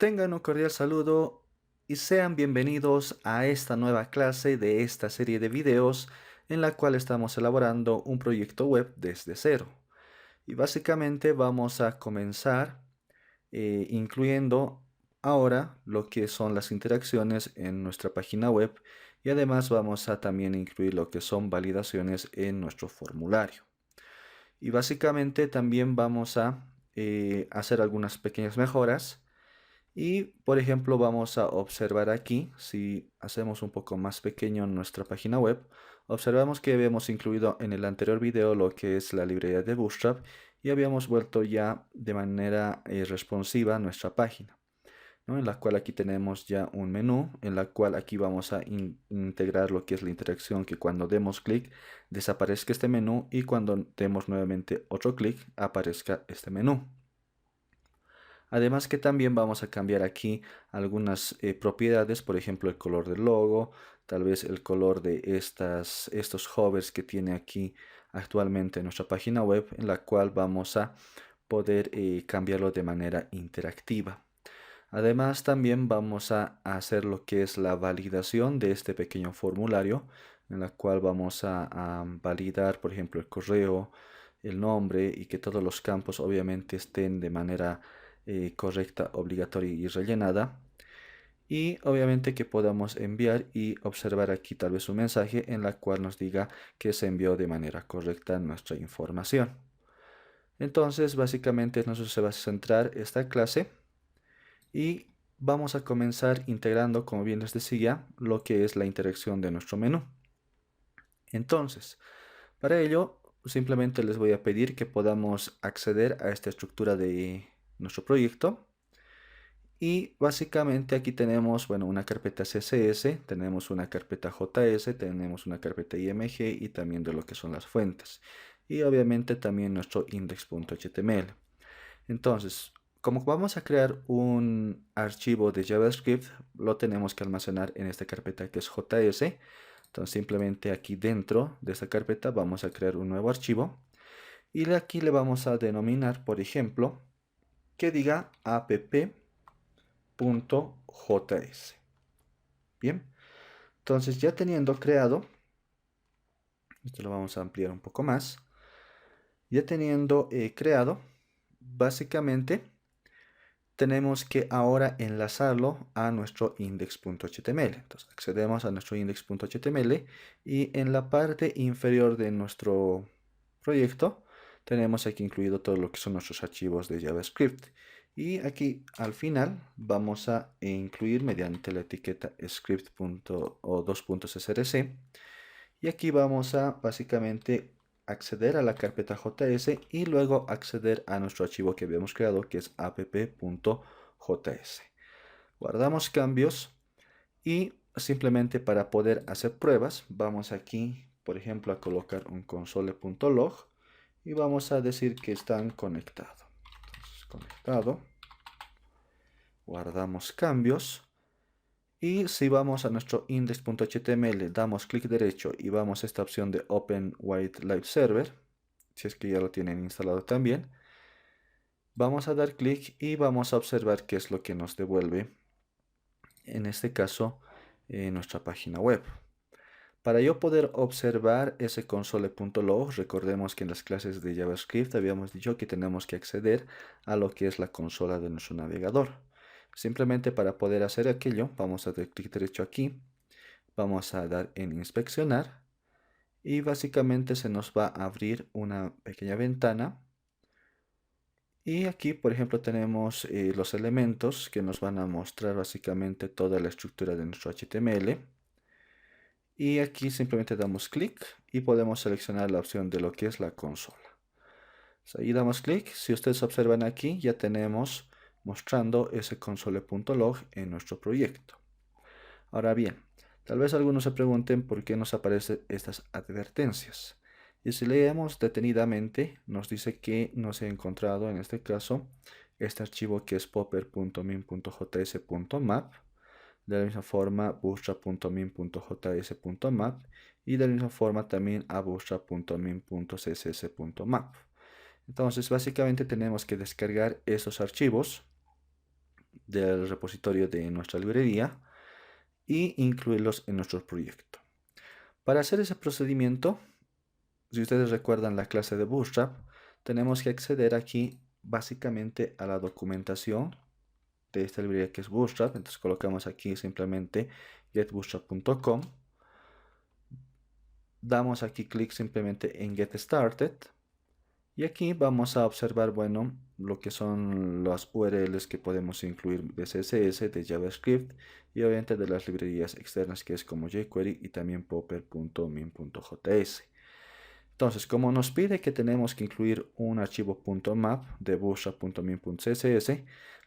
Tengan un cordial saludo y sean bienvenidos a esta nueva clase de esta serie de videos en la cual estamos elaborando un proyecto web desde cero. Y básicamente vamos a comenzar incluyendo ahora lo que son las interacciones en nuestra página web y además vamos a también incluir lo que son validaciones en nuestro formulario. Y básicamente también vamos a hacer algunas pequeñas mejoras. Y por ejemplo vamos a observar aquí, si hacemos un poco más pequeño nuestra página web, observamos que habíamos incluido en el anterior video lo que es la librería de Bootstrap y habíamos vuelto ya de manera responsiva nuestra página, ¿no? En la cual aquí tenemos ya un menú, en la cual aquí vamos a integrar lo que es la interacción, que cuando demos clic desaparezca este menú y cuando demos nuevamente otro clic aparezca este menú. Además que también vamos a cambiar aquí algunas propiedades, por ejemplo el color del logo, tal vez el color de estos hovers que tiene aquí actualmente en nuestra página web, en la cual vamos a poder cambiarlo de manera interactiva. Además también vamos a hacer lo que es la validación de este pequeño formulario, en la cual vamos a validar, por ejemplo, el correo, el nombre y que todos los campos obviamente estén de manera correcta, obligatoria y rellenada. Y obviamente que podamos enviar y observar aquí tal vez un mensaje en la cual nos diga que se envió de manera correcta nuestra información. Entonces básicamente en eso se va a centrar esta clase y vamos a comenzar integrando, como bien les decía, lo que es la interacción de nuestro menú. Entonces, para ello simplemente les voy a pedir que podamos acceder a esta estructura de nuestro proyecto. Y básicamente aquí tenemos, bueno, una carpeta CSS, tenemos una carpeta JS, tenemos una carpeta IMG y también de lo que son las fuentes. Y obviamente también nuestro index.html. Entonces, como vamos a crear un archivo de JavaScript, lo tenemos que almacenar en esta carpeta que es JS. Entonces simplemente aquí dentro de esta carpeta vamos a crear un nuevo archivo. Y aquí le vamos a denominar, por ejemplo, que diga app.js. Bien, entonces ya teniendo creado, esto lo vamos a ampliar un poco más, ya teniendo creado, básicamente tenemos que ahora enlazarlo a nuestro index.html. Entonces accedemos a nuestro index.html y en la parte inferior de nuestro proyecto tenemos aquí incluido todo lo que son nuestros archivos de JavaScript. Y aquí al final vamos a incluir mediante la etiqueta script o 2.src. Y aquí vamos a básicamente acceder a la carpeta JS y luego acceder a nuestro archivo que habíamos creado, que es app.js. Guardamos cambios y simplemente para poder hacer pruebas vamos aquí, por ejemplo, a colocar un console.log y vamos a decir que están conectados. Entonces, conectado, guardamos cambios. Y si vamos a nuestro index.html, damos clic derecho y vamos a esta opción de Open White Live Server, si es que ya lo tienen instalado también, vamos a dar clic y vamos a observar qué es lo que nos devuelve, en este caso, nuestra página web. Para yo poder observar ese console.log, recordemos que en las clases de JavaScript habíamos dicho que tenemos que acceder a lo que es la consola de nuestro navegador. Simplemente para poder hacer aquello, vamos a dar clic derecho aquí, vamos a dar en inspeccionar y básicamente se nos va a abrir una pequeña ventana. Y aquí, por ejemplo, tenemos los elementos que nos van a mostrar básicamente toda la estructura de nuestro HTML. Y aquí simplemente damos clic y podemos seleccionar la opción de lo que es la consola. Ahí damos clic. Si ustedes observan aquí, ya tenemos mostrando ese console.log en nuestro proyecto. Ahora bien, tal vez algunos se pregunten por qué nos aparecen estas advertencias. Y si leemos detenidamente, nos dice que no se ha encontrado en este caso este archivo que es popper.min.js.map, de la misma forma bootstrap.min.js.map y de la misma forma también a bootstrap.min.css.map. Entonces básicamente tenemos que descargar esos archivos del repositorio de nuestra librería y incluirlos en nuestro proyecto. Para hacer ese procedimiento, si ustedes recuerdan la clase de Bootstrap, tenemos que acceder aquí básicamente a la documentación de esta librería que es Bootstrap. Entonces colocamos aquí simplemente getbootstrap.com, damos aquí clic simplemente en Get Started y aquí vamos a observar, bueno, lo que son las URLs que podemos incluir de CSS, de JavaScript y obviamente de las librerías externas que es como jQuery y también popper.min.js. Entonces, como nos pide que tenemos que incluir un archivo .map de bootstrap.min.css,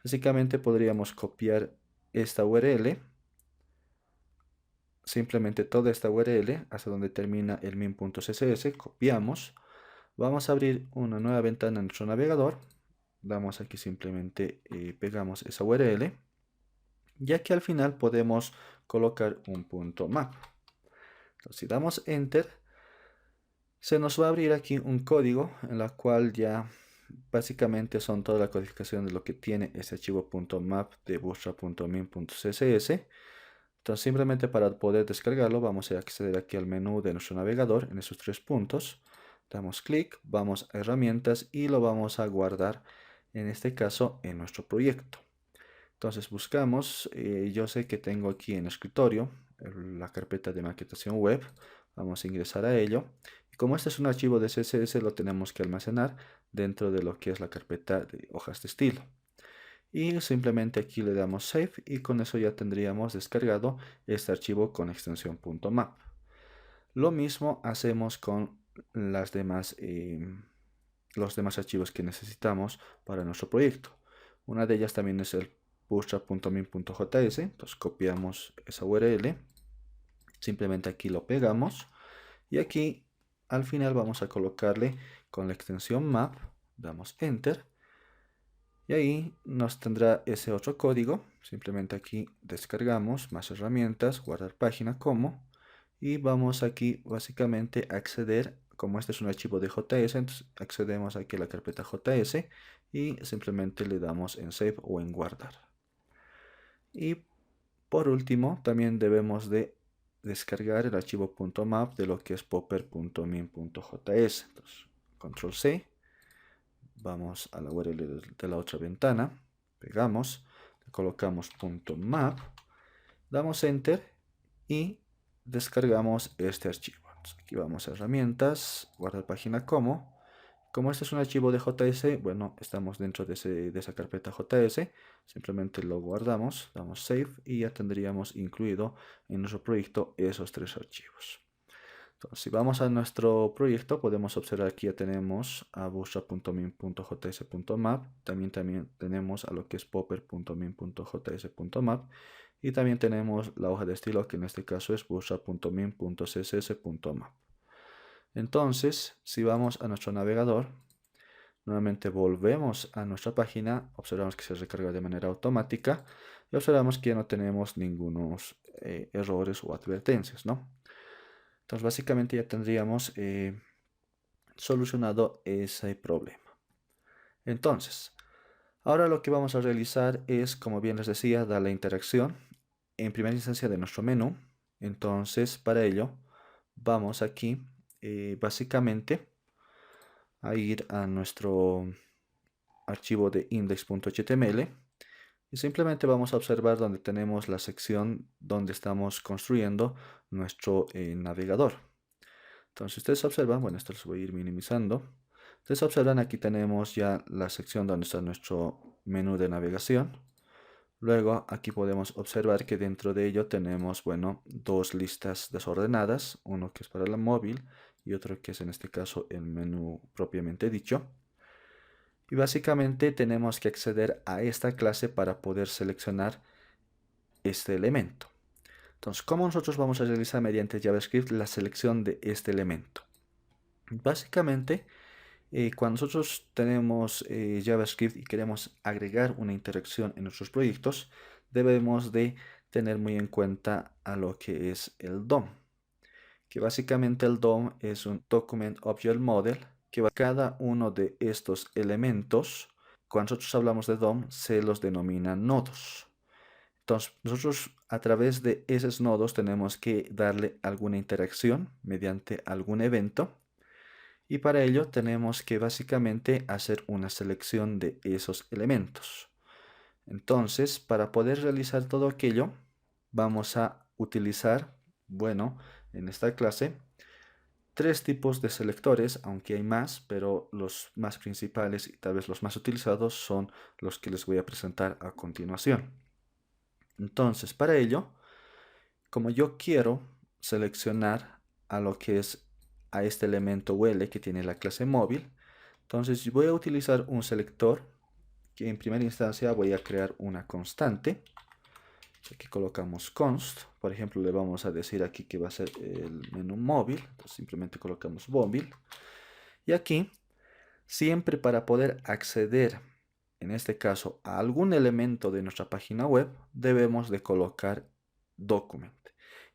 básicamente podríamos copiar esta URL, simplemente toda esta URL hasta donde termina el min.css, copiamos, vamos a abrir una nueva ventana en nuestro navegador, damos aquí simplemente pegamos esa URL, y aquí al final podemos colocar un .map. Entonces, si damos Enter, se nos va a abrir aquí un código en la cual ya básicamente son toda la codificación de lo que tiene ese archivo .map de bootstrap.min.css. Entonces simplemente para poder descargarlo vamos a acceder aquí al menú de nuestro navegador en esos tres puntos. Damos clic, vamos a herramientas y lo vamos a guardar en este caso en nuestro proyecto. Entonces buscamos, yo sé que tengo aquí en escritorio la carpeta de maquetación web, vamos a ingresar a ello. Y como este es un archivo de CSS, lo tenemos que almacenar dentro de lo que es la carpeta de hojas de estilo. Y simplemente aquí le damos Save y con eso ya tendríamos descargado este archivo con extensión .map. Lo mismo hacemos con los demás archivos que necesitamos para nuestro proyecto. Una de ellas también es el bootstrap.min.js, entonces copiamos esa URL, simplemente aquí lo pegamos y aquí al final vamos a colocarle con la extensión map, damos enter y ahí nos tendrá ese otro código, simplemente aquí descargamos más herramientas, guardar página como y vamos aquí básicamente a acceder, como este es un archivo de JS, entonces accedemos aquí a la carpeta JS y simplemente le damos en save o en guardar. Y por último, también debemos de descargar el archivo .map de lo que es popper.min.js. Entonces, control C, vamos a la URL de la otra ventana, pegamos, le colocamos .map, damos enter y descargamos este archivo. Entonces, aquí vamos a herramientas, guardar página como. Como este es un archivo de JS, bueno, estamos dentro de esa carpeta JS, simplemente lo guardamos, damos Save y ya tendríamos incluido en nuestro proyecto esos tres archivos. Entonces, si vamos a nuestro proyecto, podemos observar que ya tenemos a bootstrap.min.js.map, también tenemos a lo que es popper.min.js.map y también tenemos la hoja de estilo que en este caso es bootstrap.min.css.map. Entonces, si vamos a nuestro navegador, nuevamente volvemos a nuestra página, observamos que se recarga de manera automática y observamos que ya no tenemos ningunos errores o advertencias, ¿no? Entonces, básicamente ya tendríamos solucionado ese problema. Entonces, ahora lo que vamos a realizar es, como bien les decía, dar la interacción en primera instancia de nuestro menú. Entonces, para ello, vamos aquí básicamente a ir a nuestro archivo de index.html y simplemente vamos a observar donde tenemos la sección donde estamos construyendo nuestro navegador. Entonces ustedes observan, bueno, esto los voy a ir minimizando. Ustedes observan aquí tenemos ya la sección donde está nuestro menú de navegación. Luego aquí podemos observar que dentro de ello tenemos, bueno, dos listas desordenadas, uno que es para la móvil y otro que es en este caso el menú propiamente dicho. Y básicamente tenemos que acceder a esta clase para poder seleccionar este elemento. Entonces, ¿cómo nosotros vamos a realizar mediante JavaScript la selección de este elemento? Básicamente, cuando nosotros tenemos JavaScript y queremos agregar una interacción en nuestros proyectos, debemos de tener muy en cuenta a lo que es el DOM, que básicamente el DOM es un Document Object Model, que cada uno de estos elementos cuando nosotros hablamos de DOM, se los denomina nodos. Entonces, nosotros a través de esos nodos tenemos que darle alguna interacción mediante algún evento. Y para ello tenemos que básicamente hacer una selección de esos elementos. Entonces, para poder realizar todo aquello, vamos a utilizar, bueno, en esta clase, tres tipos de selectores, aunque hay más, pero los más principales y tal vez los más utilizados son los que les voy a presentar a continuación. Entonces, para ello, como yo quiero seleccionar a lo que es a este elemento UL que tiene la clase móvil, entonces voy a utilizar un selector que en primera instancia voy a crear una constante. Aquí colocamos const, por ejemplo le vamos a decir aquí que va a ser el menú móvil, entonces simplemente colocamos móvil. Y aquí, siempre para poder acceder, en este caso, a algún elemento de nuestra página web, debemos de colocar document.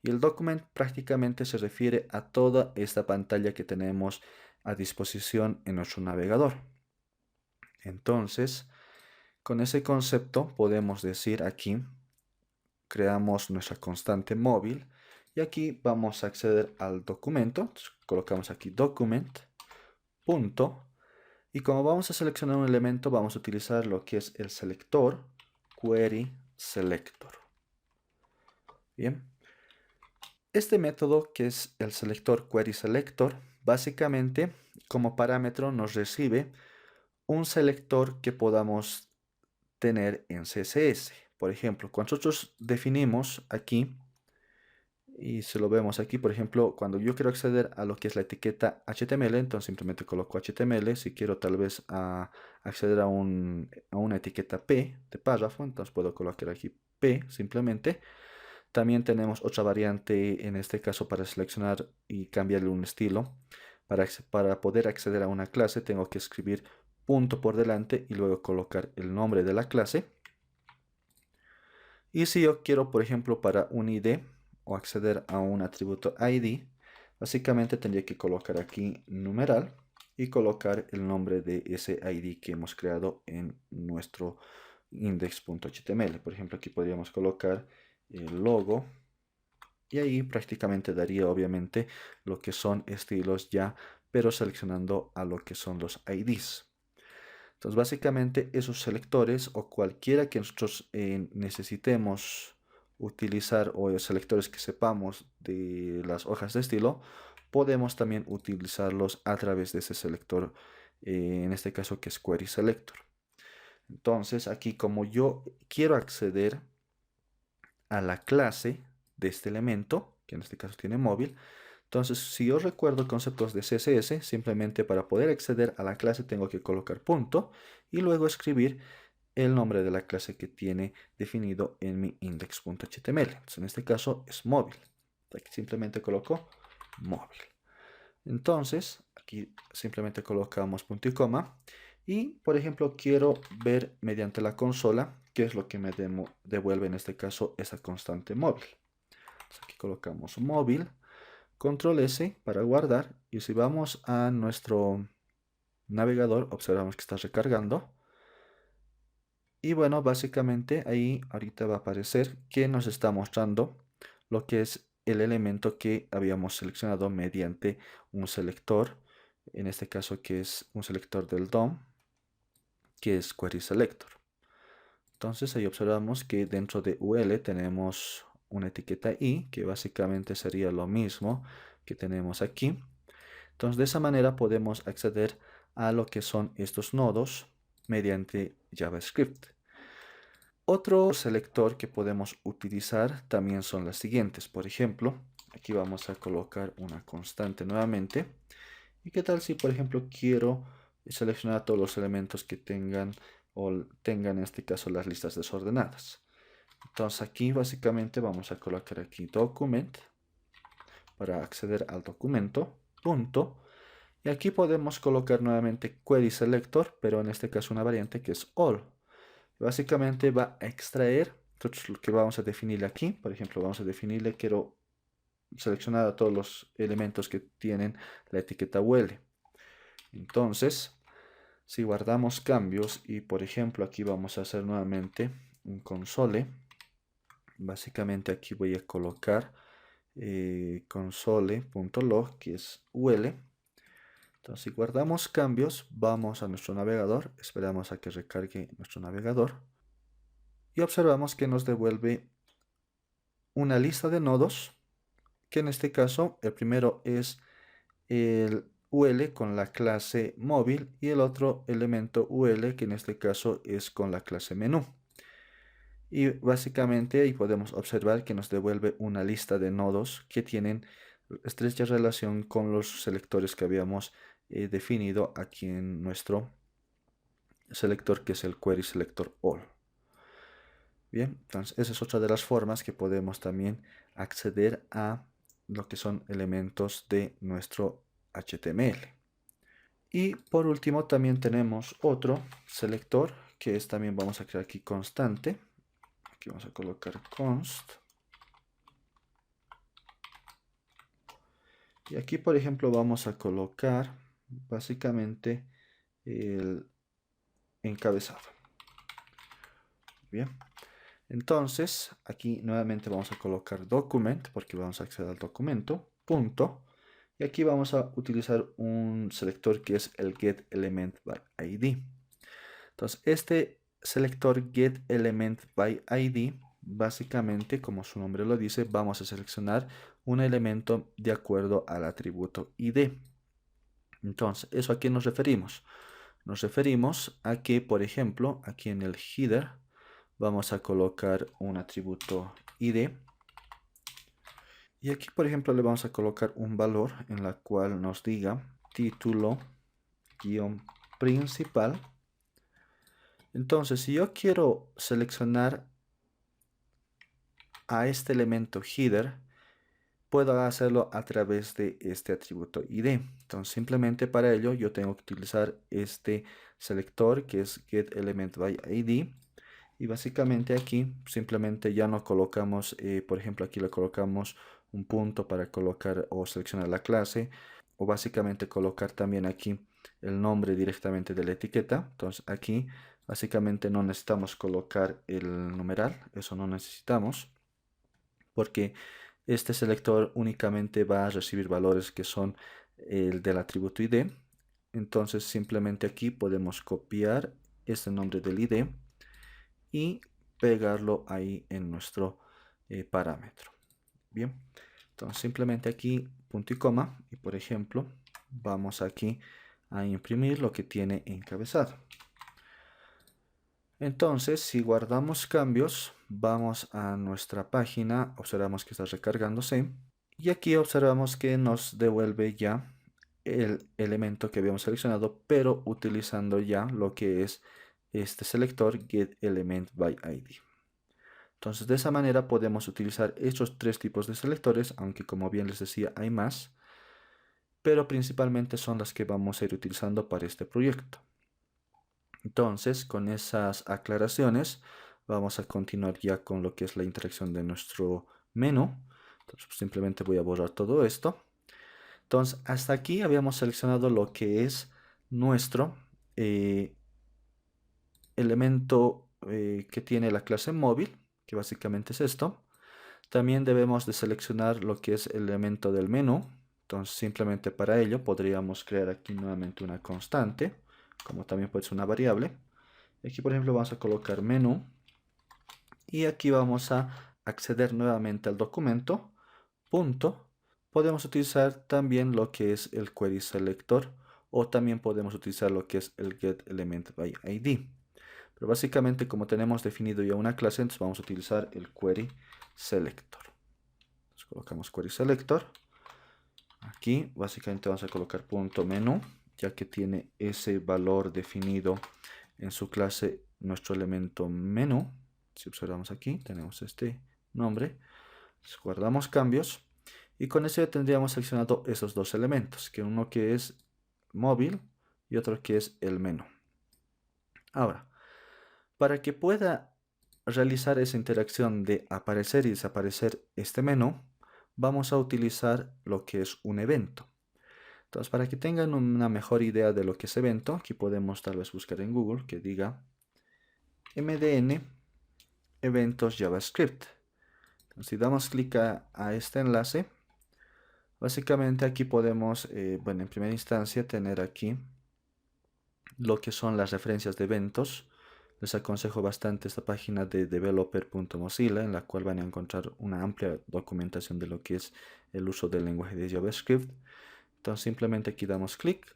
Y el document prácticamente se refiere a toda esta pantalla que tenemos a disposición en nuestro navegador. Entonces, con ese concepto podemos decir aquí, creamos nuestra constante móvil y aquí vamos a acceder al documento. Entonces, colocamos aquí document, punto, y como vamos a seleccionar un elemento, vamos a utilizar lo que es el selector query selector. Bien. Este método, que es el selector query selector, básicamente como parámetro nos recibe un selector que podamos tener en CSS. Por ejemplo, cuando nosotros definimos aquí, y se lo vemos aquí, por ejemplo, cuando yo quiero acceder a lo que es la etiqueta HTML, entonces simplemente coloco HTML. Si quiero tal vez acceder a una etiqueta P de párrafo, entonces puedo colocar aquí P simplemente. También tenemos otra variante, en este caso para seleccionar y cambiarle un estilo. Para poder acceder a una clase tengo que escribir punto por delante y luego colocar el nombre de la clase. Y si yo quiero, por ejemplo, para un ID o acceder a un atributo ID, básicamente tendría que colocar aquí numeral y colocar el nombre de ese ID que hemos creado en nuestro index.html. Por ejemplo, aquí podríamos colocar el logo y ahí prácticamente daría obviamente lo que son estilos ya, pero seleccionando a lo que son los IDs. Entonces básicamente esos selectores o cualquiera que nosotros necesitemos utilizar o selectores que sepamos de las hojas de estilo, podemos también utilizarlos a través de ese selector, en este caso que es query selector. Entonces aquí como yo quiero acceder a la clase de este elemento, que en este caso tiene móvil, entonces si yo recuerdo conceptos de CSS, simplemente para poder acceder a la clase tengo que colocar punto y luego escribir el nombre de la clase que tiene definido en mi index.html. Entonces en este caso es móvil. Aquí simplemente coloco móvil. Entonces aquí simplemente colocamos punto y coma. Y por ejemplo quiero ver mediante la consola qué es lo que me devuelve en este caso esa constante móvil. Entonces aquí colocamos móvil, control S para guardar, y si vamos a nuestro navegador observamos que está recargando. Y bueno, básicamente ahí ahorita va a aparecer que nos está mostrando lo que es el elemento que habíamos seleccionado mediante un selector, en este caso que es un selector del DOM, que es query selector. Entonces ahí observamos que dentro de UL tenemos una etiqueta I, que básicamente sería lo mismo que tenemos aquí. Entonces de esa manera podemos acceder a lo que son estos nodos mediante JavaScript. Otro selector que podemos utilizar también son las siguientes. Por ejemplo, aquí vamos a colocar una constante nuevamente. ¿Y qué tal si, por ejemplo, quiero seleccionar todos los elementos que tengan en este caso las listas desordenadas? Entonces aquí básicamente vamos a colocar aquí document para acceder al documento, punto. Y aquí podemos colocar nuevamente query selector, pero en este caso una variante que es all. Básicamente va a extraer, entonces lo que vamos a definirle aquí, por ejemplo, vamos a definirle, quiero seleccionar a todos los elementos que tienen la etiqueta UL. Entonces, Si guardamos cambios y por ejemplo aquí vamos a hacer nuevamente un console, básicamente aquí voy a colocar console.log, que es UL. Entonces si guardamos cambios, vamos a nuestro navegador, esperamos a que recargue nuestro navegador y observamos que nos devuelve una lista de nodos, que en este caso el primero es el UL con la clase móvil y el otro elemento UL, que en este caso es con la clase menú. Y básicamente ahí podemos observar que nos devuelve una lista de nodos que tienen estrecha relación con los selectores que habíamos definido aquí en nuestro selector, que es el Query Selector All. Bien, entonces esa es otra de las formas que podemos también acceder a lo que son elementos de nuestro HTML. Y por último también tenemos otro selector que es también, vamos a crear aquí constante. Aquí vamos a colocar const. Y aquí por ejemplo vamos a colocar básicamente el encabezado. Bien. Entonces, aquí nuevamente vamos a colocar document, porque vamos a acceder al documento, punto. Y aquí vamos a utilizar un selector que es el getElementById. Entonces, este selector getElementById, básicamente, como su nombre lo dice, vamos a seleccionar un elemento de acuerdo al atributo ID. Entonces, ¿eso a qué nos referimos? Nos referimos a que, por ejemplo, aquí en el header, vamos a colocar un atributo ID. Y aquí, por ejemplo, le vamos a colocar un valor en la cual nos diga título-principal. Entonces, si yo quiero seleccionar a este elemento header, puedo hacerlo a través de este atributo ID. Entonces, simplemente para ello yo tengo que utilizar este selector que es getElementById. Y básicamente aquí simplemente ya no colocamos, por ejemplo aquí le colocamos un punto para colocar o seleccionar la clase, o básicamente colocar también aquí el nombre directamente de la etiqueta. Entonces aquí básicamente no necesitamos colocar el numeral, eso no necesitamos, porque este selector únicamente va a recibir valores que son el del atributo ID. Entonces simplemente aquí podemos copiar este nombre del ID y pegarlo ahí en nuestro parámetro. Bien, entonces simplemente aquí punto y coma, y por ejemplo vamos aquí a imprimir lo que tiene encabezado. Entonces si guardamos cambios, vamos a nuestra página, observamos que está recargándose y aquí observamos que nos devuelve ya el elemento que habíamos seleccionado, pero utilizando ya lo que es este selector getElementById. Entonces de esa manera podemos utilizar estos tres tipos de selectores, aunque como bien les decía hay más, pero principalmente son las que vamos a ir utilizando para este proyecto. Entonces con esas aclaraciones vamos a continuar ya con lo que es la interacción de nuestro menú. Entonces simplemente voy a borrar todo esto. Entonces hasta aquí habíamos seleccionado lo que es nuestro elemento que tiene la clase móvil, que básicamente es esto. También debemos de seleccionar lo que es el elemento del menú. Entonces simplemente para ello podríamos crear aquí nuevamente una constante, como también puede ser una variable. Aquí por ejemplo vamos a colocar menú y aquí vamos a acceder nuevamente al documento, punto. Podemos utilizar también lo que es el query selector o también podemos utilizar lo que es el getElementById. Pero básicamente como tenemos definido ya una clase, entonces vamos a utilizar el query selector. Entonces colocamos query selector. Aquí básicamente vamos a colocar punto menú, ya que tiene ese valor definido en su clase nuestro elemento menú. Si observamos aquí, tenemos este nombre. Entonces, guardamos cambios y con eso ya tendríamos seleccionado esos dos elementos, que uno que es móvil y otro que es el menú. Ahora, para que pueda realizar esa interacción de aparecer y desaparecer este menú, vamos a utilizar lo que es un evento. Entonces, para que tengan una mejor idea de lo que es evento, aquí podemos tal vez buscar en Google que diga MDN eventos JavaScript. Entonces, si damos clic a este enlace, básicamente aquí podemos, bueno, en primera instancia tener aquí lo que son las referencias de eventos. Les aconsejo bastante esta página de developer.mozilla, en la cual van a encontrar una amplia documentación de lo que es el uso del lenguaje de JavaScript. Entonces simplemente aquí damos clic.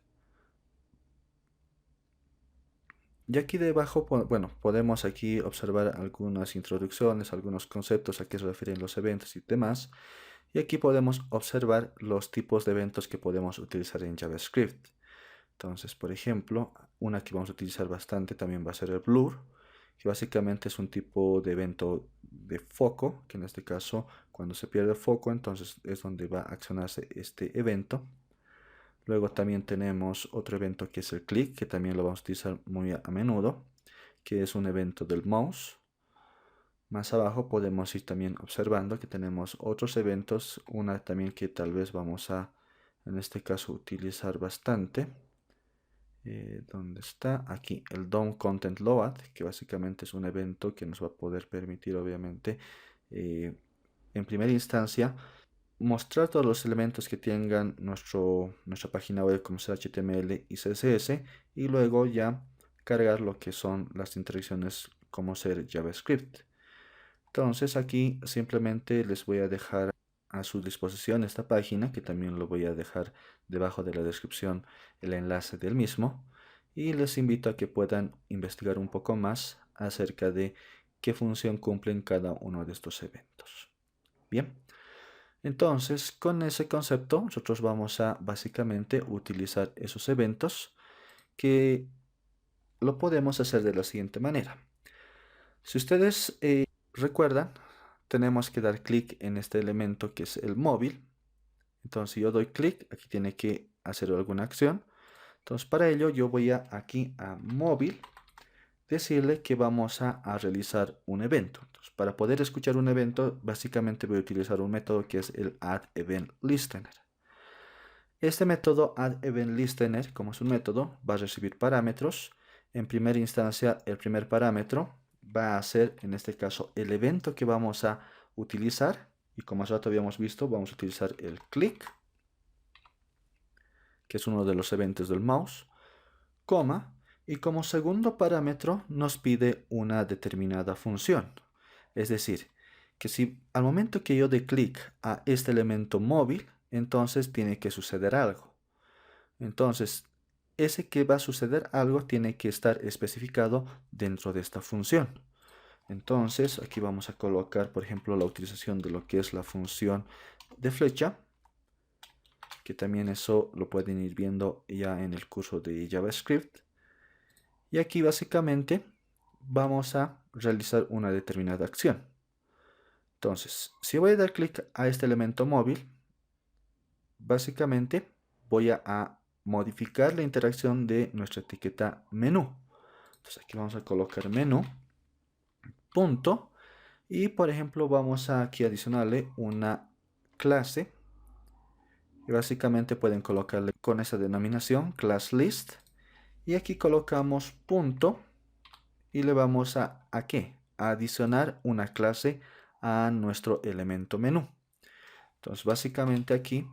Y aquí debajo, bueno, podemos aquí observar algunas introducciones, algunos conceptos a qué se refieren los eventos y demás. Y aquí podemos observar los tipos de eventos que podemos utilizar en JavaScript. Entonces, por ejemplo, una que vamos a utilizar bastante también va a ser el blur, que básicamente es un tipo de evento de foco, que en este caso, cuando se pierde el foco, entonces es donde va a accionarse este evento. Luego también tenemos otro evento que es el click, que también lo vamos a utilizar muy a menudo, que es un evento del mouse. Más abajo podemos ir también observando que tenemos otros eventos, una también que tal vez vamos a, en este caso, utilizar bastante. ¿Dónde está? Aquí, el DOM Content Load, que básicamente es un evento que nos va a poder permitir, obviamente, en primera instancia, mostrar todos los elementos que tengan nuestra página web como sea HTML y CSS, y luego ya cargar lo que son las interacciones como ser JavaScript. Entonces aquí simplemente les voy a dejar a su disposición esta página, que también lo voy a dejar debajo de la descripción el enlace del mismo, y les invito a que puedan investigar un poco más acerca de qué función cumplen cada uno de estos eventos. Bien, entonces con ese concepto nosotros vamos a básicamente utilizar esos eventos, que lo podemos hacer de la siguiente manera. Si ustedes recuerdan, tenemos que dar clic en este elemento que es el móvil. Entonces, si yo doy clic, aquí tiene que hacer alguna acción. Entonces, para ello yo voy aquí a móvil, decirle que vamos a realizar un evento. Entonces, para poder escuchar un evento, básicamente voy a utilizar un método que es el addEventListener. Este método addEventListener, como es un método, va a recibir parámetros. En primera instancia, el primer parámetro va a ser, en este caso, el evento que vamos a utilizar. Y como hace rato habíamos visto, vamos a utilizar el click, que es uno de los eventos del mouse, coma, y como segundo parámetro nos pide una determinada función. Es decir, que si al momento que yo dé clic a este elemento móvil, entonces tiene que suceder algo. Entonces, ese que va a suceder algo tiene que estar especificado dentro de esta función. Entonces, aquí vamos a colocar, por ejemplo, la utilización de lo que es la función de flecha, que también eso lo pueden ir viendo ya en el curso de JavaScript. Y aquí básicamente vamos a realizar una determinada acción. Entonces, si voy a dar clic a este elemento móvil, básicamente voy a modificar la interacción de nuestra etiqueta menú. Entonces aquí vamos a colocar menú, punto, y por ejemplo vamos aquí a adicionarle una clase. Y básicamente pueden colocarle con esa denominación, class list. Y aquí colocamos punto y le vamos ¿a qué? A adicionar una clase a nuestro elemento menú. Entonces básicamente aquí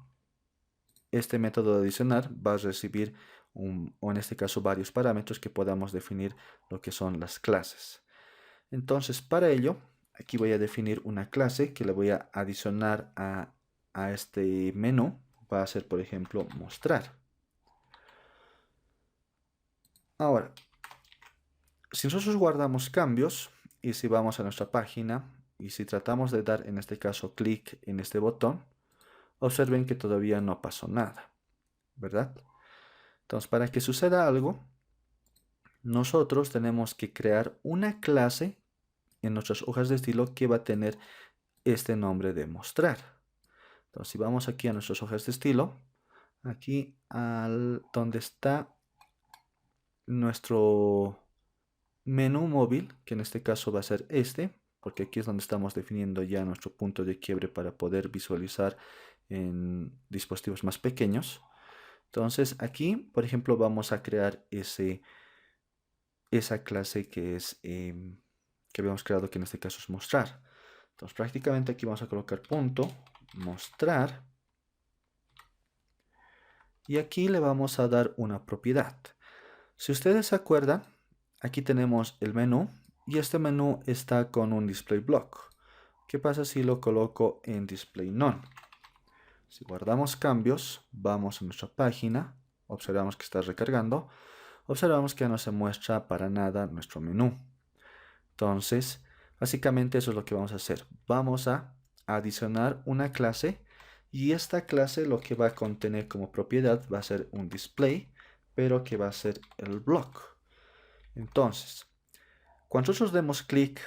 este método de adicionar va a recibir o en este caso varios parámetros que podamos definir lo que son las clases. Entonces para ello aquí voy a definir una clase que le voy a adicionar a este menú. Va a ser, por ejemplo, mostrar. Ahora, si nosotros guardamos cambios y si vamos a nuestra página y si tratamos de dar en este caso clic en este botón, observen que todavía no pasó nada, ¿verdad? Entonces, para que suceda algo, nosotros tenemos que crear una clase en nuestras hojas de estilo que va a tener este nombre de mostrar. Entonces, si vamos aquí a nuestras hojas de estilo, aquí donde está nuestro menú móvil, que en este caso va a ser este, porque aquí es donde estamos definiendo ya nuestro punto de quiebre para poder visualizar en dispositivos más pequeños. Entonces aquí, por ejemplo, vamos a crear esa clase que habíamos creado, que en este caso es mostrar. Entonces prácticamente aquí vamos a colocar punto mostrar y aquí le vamos a dar una propiedad. Si ustedes se acuerdan, aquí tenemos el menú y este menú está con un display block. ¿Qué pasa si lo coloco en display none? Si guardamos cambios, vamos a nuestra página, observamos que está recargando, observamos que no se muestra para nada nuestro menú. Entonces, básicamente eso es lo que vamos a hacer. Vamos a adicionar una clase y esta clase lo que va a contener como propiedad va a ser un display, pero que va a ser el block. Entonces, cuando nosotros demos clic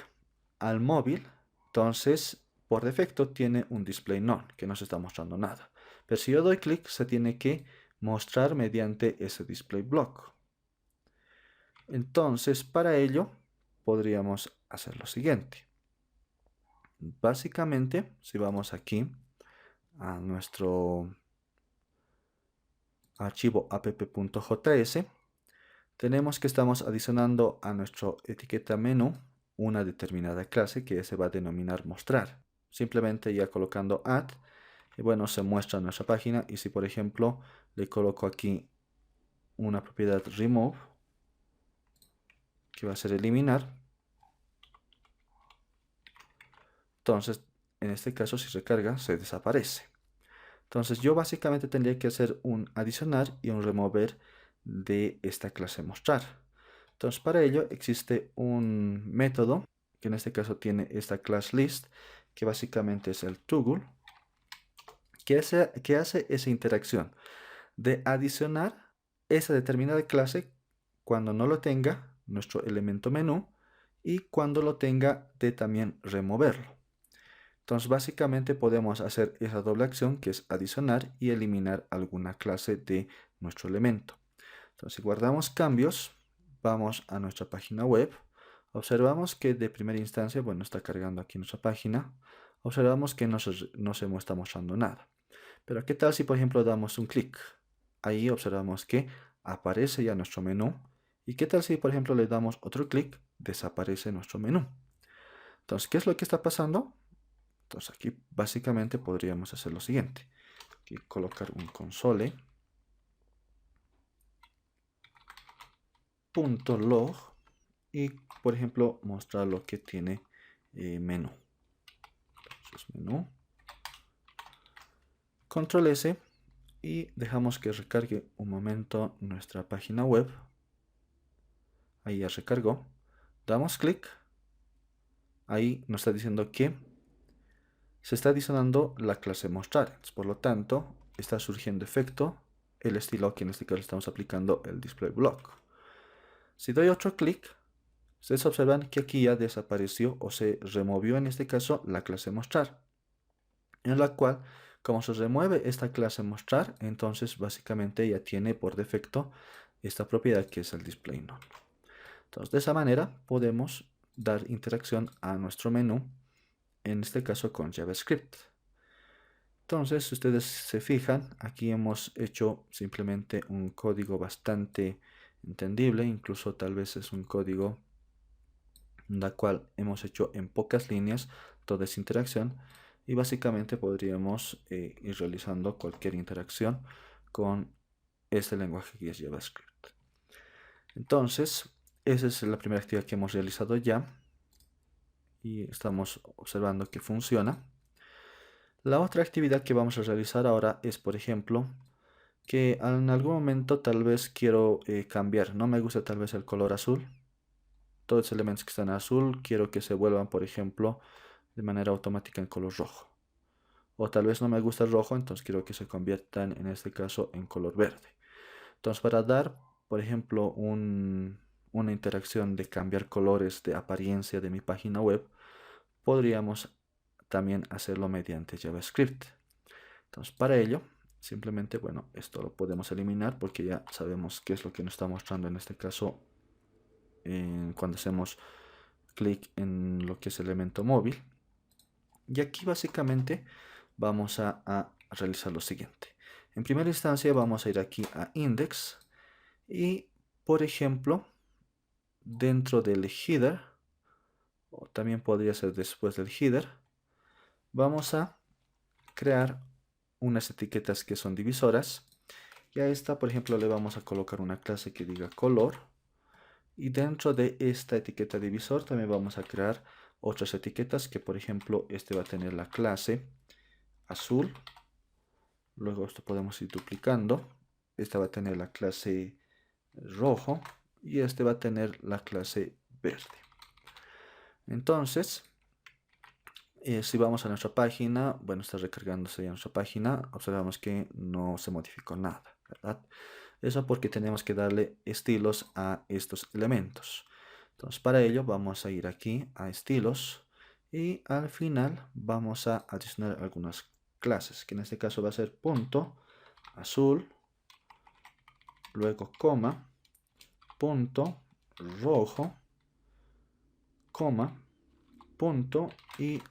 al móvil, entonces por defecto tiene un display none, que no se está mostrando nada. Pero si yo doy clic, se tiene que mostrar mediante ese display block. Entonces, para ello, podríamos hacer lo siguiente. Básicamente, si vamos aquí a nuestro archivo app.js, tenemos que estamos adicionando a nuestra etiqueta menú una determinada clase que se va a denominar mostrar. Simplemente ya colocando add, y bueno, se muestra nuestra página. Y si por ejemplo le coloco aquí una propiedad remove, que va a ser eliminar, entonces en este caso si recarga se desaparece. Entonces yo básicamente tendría que hacer un adicionar y un remover de esta clase mostrar. Entonces para ello existe un método que en este caso tiene esta class list, que básicamente es el toggle, que hace esa interacción de adicionar esa determinada clase cuando no lo tenga nuestro elemento menú y cuando lo tenga de también removerlo. Entonces básicamente podemos hacer esa doble acción, que es adicionar y eliminar alguna clase de nuestro elemento. Entonces si guardamos cambios, vamos a nuestra página web, observamos que de primera instancia, bueno, está cargando aquí nuestra página, observamos que no se está mostrando nada. Pero ¿qué tal si por ejemplo damos un clic? Ahí observamos que aparece ya nuestro menú. ¿Y qué tal si por ejemplo le damos otro clic? Desaparece nuestro menú. Entonces, ¿qué es lo que está pasando? Entonces aquí básicamente podríamos hacer lo siguiente. Aquí colocar un console.log y por ejemplo mostrar lo que tiene menú. Entonces menú, control S y dejamos que recargue un momento nuestra página web. Ahí ya recargó. Damos clic. Ahí nos está diciendo que se está adicionando la clase mostrar. Entonces, por lo tanto, está surgiendo efecto el estilo que en este caso estamos aplicando el display block. Si doy otro clic, ustedes observan que aquí ya desapareció o se removió en este caso la clase mostrar, en la cual, como se remueve esta clase mostrar, entonces básicamente ya tiene por defecto esta propiedad que es el display none. Entonces de esa manera podemos dar interacción a nuestro menú, en este caso con JavaScript. Entonces, si ustedes se fijan, aquí hemos hecho simplemente un código bastante entendible, incluso tal vez es un código la cual hemos hecho en pocas líneas toda esa interacción y básicamente podríamos ir realizando cualquier interacción con este lenguaje que es JavaScript. Entonces, esa es la primera actividad que hemos realizado ya y estamos observando que funciona. La otra actividad que vamos a realizar ahora es, por ejemplo, que en algún momento tal vez quiero cambiar. No me gusta tal vez el color azul. Todos los elementos que están en azul quiero que se vuelvan, por ejemplo, de manera automática en color rojo. O tal vez no me gusta el rojo, entonces quiero que se conviertan en este caso en color verde. Entonces para dar, por ejemplo, una interacción de cambiar colores de apariencia de mi página web, podríamos también hacerlo mediante JavaScript. Entonces para ello, simplemente, bueno, esto lo podemos eliminar porque ya sabemos qué es lo que nos está mostrando en este caso cuando hacemos clic en lo que es el elemento móvil. Y aquí básicamente vamos a realizar lo siguiente. En primera instancia vamos a ir aquí a index y, por ejemplo, dentro del header, o también podría ser después del header, vamos a crear unas etiquetas que son divisoras. Y a esta, por ejemplo, le vamos a colocar una clase que diga color. Y dentro de esta etiqueta divisor también vamos a crear otras etiquetas que, por ejemplo, este va a tener la clase azul. Luego esto podemos ir duplicando. Esta va a tener la clase rojo y este va a tener la clase verde. Entonces, si vamos a nuestra página, bueno, está recargándose ya nuestra página, observamos que no se modificó nada, ¿verdad? Eso porque tenemos que darle estilos a estos elementos. Entonces, para ello vamos a ir aquí a estilos y al final vamos a adicionar algunas clases, que en este caso va a ser punto azul, luego coma, punto rojo, coma, punto y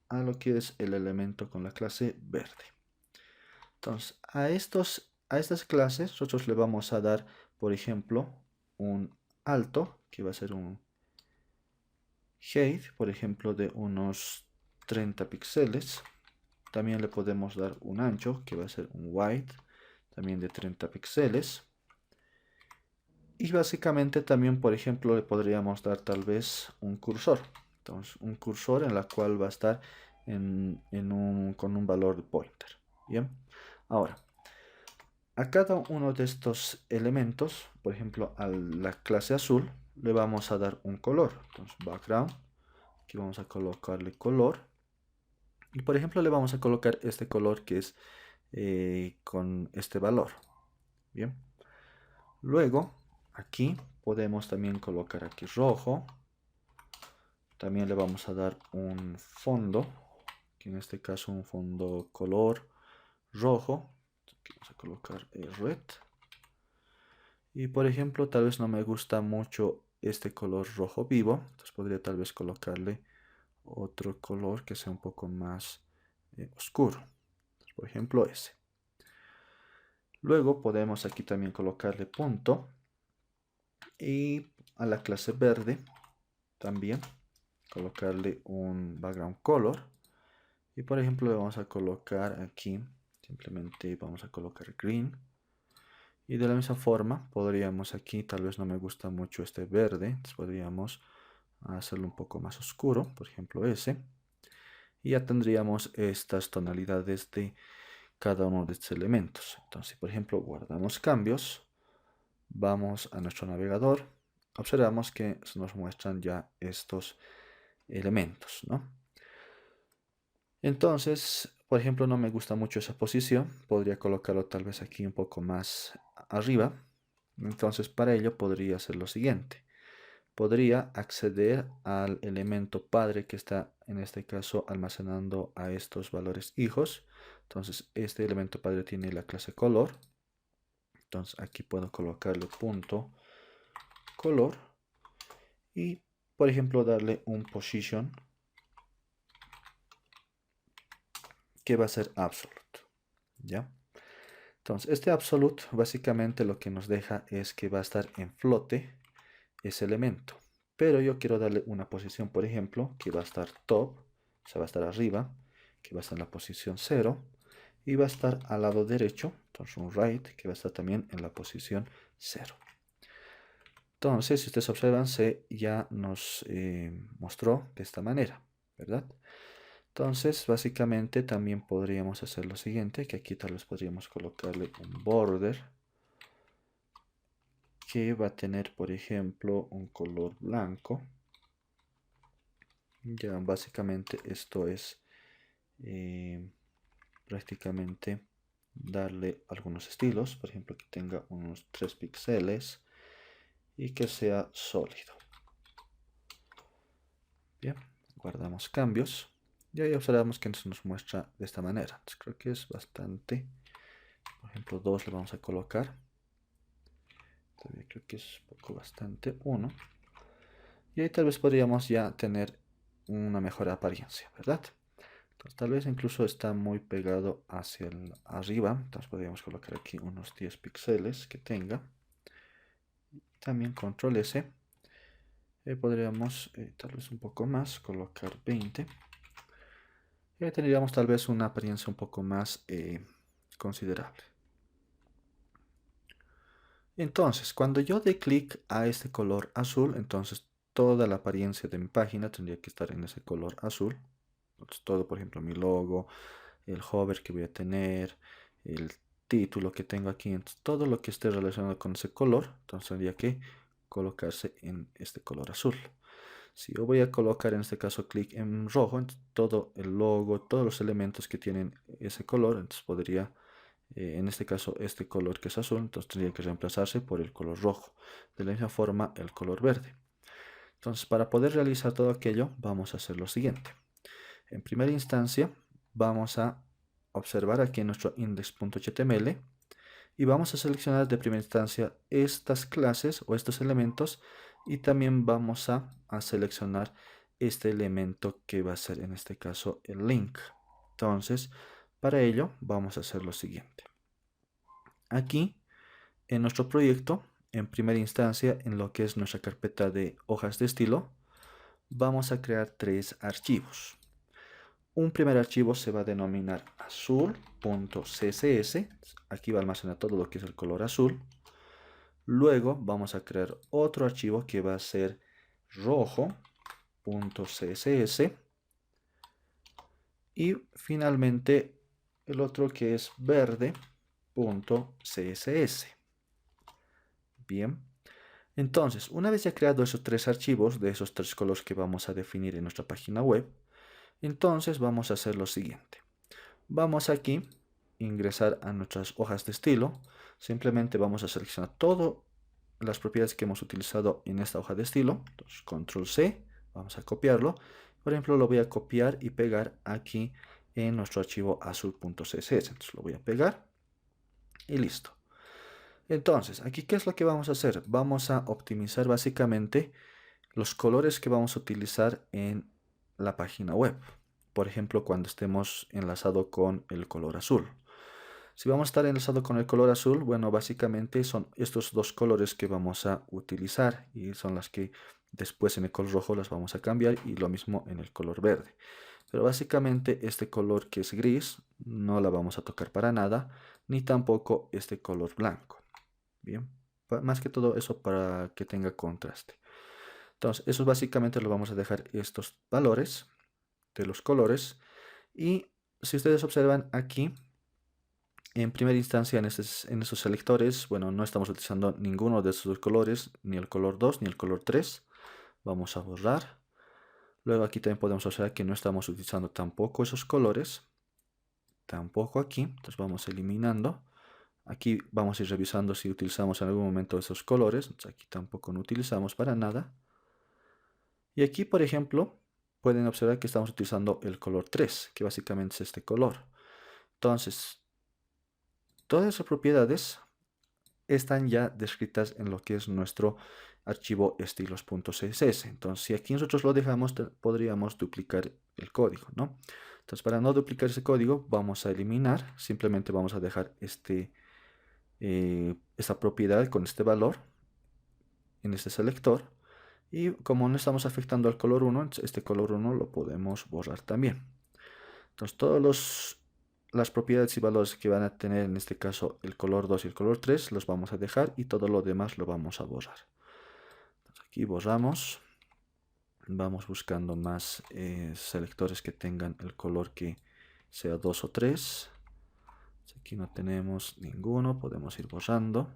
a lo que es el elemento con la clase verde. Entonces, a estas clases nosotros le vamos a dar, por ejemplo, un alto, que va a ser un height, por ejemplo, de unos 30 píxeles. También le podemos dar un ancho, que va a ser un width, también de 30 píxeles. Y básicamente también, por ejemplo, le podríamos dar tal vez un cursor. Entonces, un cursor en la cual va a estar con un valor de pointer. Bien, ahora, a cada uno de estos elementos, por ejemplo, a la clase azul, le vamos a dar un color. Entonces, background, aquí vamos a colocarle color. Y por ejemplo, le vamos a colocar este color que es con este valor. Bien, luego, aquí podemos también colocar aquí rojo. También le vamos a dar un fondo, que en este caso un fondo color rojo. Aquí vamos a colocar red. Y por ejemplo, tal vez no me gusta mucho este color rojo vivo. Entonces podría tal vez colocarle otro color que sea un poco más oscuro. Entonces, por ejemplo, ese. Luego podemos aquí también colocarle punto. Y a la clase verde también colocarle un background color. Y por ejemplo, le vamos a colocar aquí, simplemente vamos a colocar green. Y de la misma forma, podríamos aquí, tal vez no me gusta mucho este verde, entonces podríamos hacerlo un poco más oscuro, por ejemplo ese. Y ya tendríamos estas tonalidades de cada uno de estos elementos. Entonces, por ejemplo, guardamos cambios, vamos a nuestro navegador, observamos que se nos muestran ya estos elementos, ¿no? Entonces, por ejemplo, no me gusta mucho esa posición, podría colocarlo tal vez aquí un poco más arriba. Entonces, para ello podría hacer lo siguiente. Podría acceder al elemento padre que está en este caso almacenando a estos valores hijos. Entonces, este elemento padre tiene la clase color. Entonces, aquí puedo colocarle punto color y, por ejemplo, darle un position que va a ser absolute, ¿ya? Entonces, este absolute básicamente lo que nos deja es que va a estar en flote ese elemento. Pero yo quiero darle una posición, por ejemplo, que va a estar top, o sea, va a estar arriba, que va a estar en la posición 0, y va a estar al lado derecho, entonces un right, que va a estar también en la posición 0. Entonces, si ustedes observan, se ya nos mostró de esta manera, ¿verdad? Entonces, básicamente también podríamos hacer lo siguiente, que aquí tal vez podríamos colocarle un border, que va a tener, por ejemplo, un color blanco. Ya, básicamente esto es prácticamente darle algunos estilos, por ejemplo, que tenga unos 3 píxeles y que sea sólido. Bien, guardamos cambios y ahí observamos que se nos muestra de esta manera. Entonces, creo que es bastante. Por ejemplo, 2 le vamos a colocar. Todavía creo que es poco bastante, 1. Y ahí tal vez podríamos ya tener una mejor apariencia, ¿verdad? Entonces, tal vez incluso está muy pegado hacia arriba. Entonces podríamos colocar aquí unos 10 píxeles que tenga. También control S. Podríamos tal vez un poco más, colocar 20. Y tendríamos tal vez una apariencia un poco más considerable. Entonces, cuando yo dé clic a este color azul, entonces toda la apariencia de mi página tendría que estar en ese color azul. Entonces, todo, por ejemplo, mi logo, el hover que voy a tener, el título que tengo aquí, entonces, todo lo que esté relacionado con ese color, entonces tendría que colocarse en este color azul. Si yo voy a colocar en este caso clic en rojo, entonces todo el logo, todos los elementos que tienen ese color, entonces podría, en este caso este color que es azul, entonces tendría que reemplazarse por el color rojo. De la misma forma el color verde. Entonces para poder realizar todo aquello vamos a hacer lo siguiente. En primera instancia vamos a observar aquí en nuestro index.html y vamos a seleccionar de primera instancia estas clases o estos elementos y también vamos a seleccionar este elemento que va a ser en este caso el link. Entonces para ello vamos a hacer lo siguiente. Aquí en nuestro proyecto, en primera instancia en lo que es nuestra carpeta de hojas de estilo, vamos a crear 3 archivos. Un primer archivo se va a denominar azul.css. Aquí va a almacenar todo lo que es el color azul. Luego vamos a crear otro archivo que va a ser rojo.css. Y finalmente el otro que es verde.css. Bien. Entonces, una vez ya creado esos 3 archivos de esos 3 colores que vamos a definir en nuestra página web, entonces vamos a hacer lo siguiente. Vamos aquí, ingresar a nuestras hojas de estilo. Simplemente vamos a seleccionar todas las propiedades que hemos utilizado en esta hoja de estilo. Entonces, control C, vamos a copiarlo. Por ejemplo, lo voy a copiar y pegar aquí en nuestro archivo azul.css. Entonces lo voy a pegar y listo. Entonces, aquí, ¿qué es lo que vamos a hacer? Vamos a optimizar básicamente los colores que vamos a utilizar en la página web. Por ejemplo, cuando estemos enlazado con el color azul. Si vamos a estar enlazado con el color azul, bueno, básicamente son estos 2 colores que vamos a utilizar y son las que después en el color rojo las vamos a cambiar y lo mismo en el color verde. Pero básicamente este color que es gris no la vamos a tocar para nada, ni tampoco este color blanco. Bien, más que todo eso para que tenga contraste. Entonces, eso básicamente lo vamos a dejar estos valores de los colores. Y si ustedes observan aquí, en primera instancia en estos selectores, bueno, no estamos utilizando ninguno de estos colores, ni el color 2 ni el color 3. Vamos a borrar. Luego aquí también podemos observar que no estamos utilizando tampoco esos colores. Tampoco aquí. Entonces vamos eliminando. Aquí vamos a ir revisando si utilizamos en algún momento esos colores. Entonces aquí tampoco no utilizamos para nada. Y aquí, por ejemplo, pueden observar que estamos utilizando el color 3, que básicamente es este color. Entonces, todas esas propiedades están ya descritas en lo que es nuestro archivo estilos.css. Entonces, si aquí nosotros lo dejamos, podríamos duplicar el código, ¿no? Entonces, para no duplicar ese código, vamos a eliminar. Simplemente vamos a dejar esta propiedad con este valor en este selector. Y como no estamos afectando al color 1, este color 1 lo podemos borrar también. Entonces todas las propiedades y valores que van a tener en este caso el color 2 y el color 3 los vamos a dejar y todo lo demás lo vamos a borrar. Entonces, aquí borramos. Vamos buscando más selectores que tengan el color que sea 2 o 3. Aquí no tenemos ninguno, podemos ir borrando.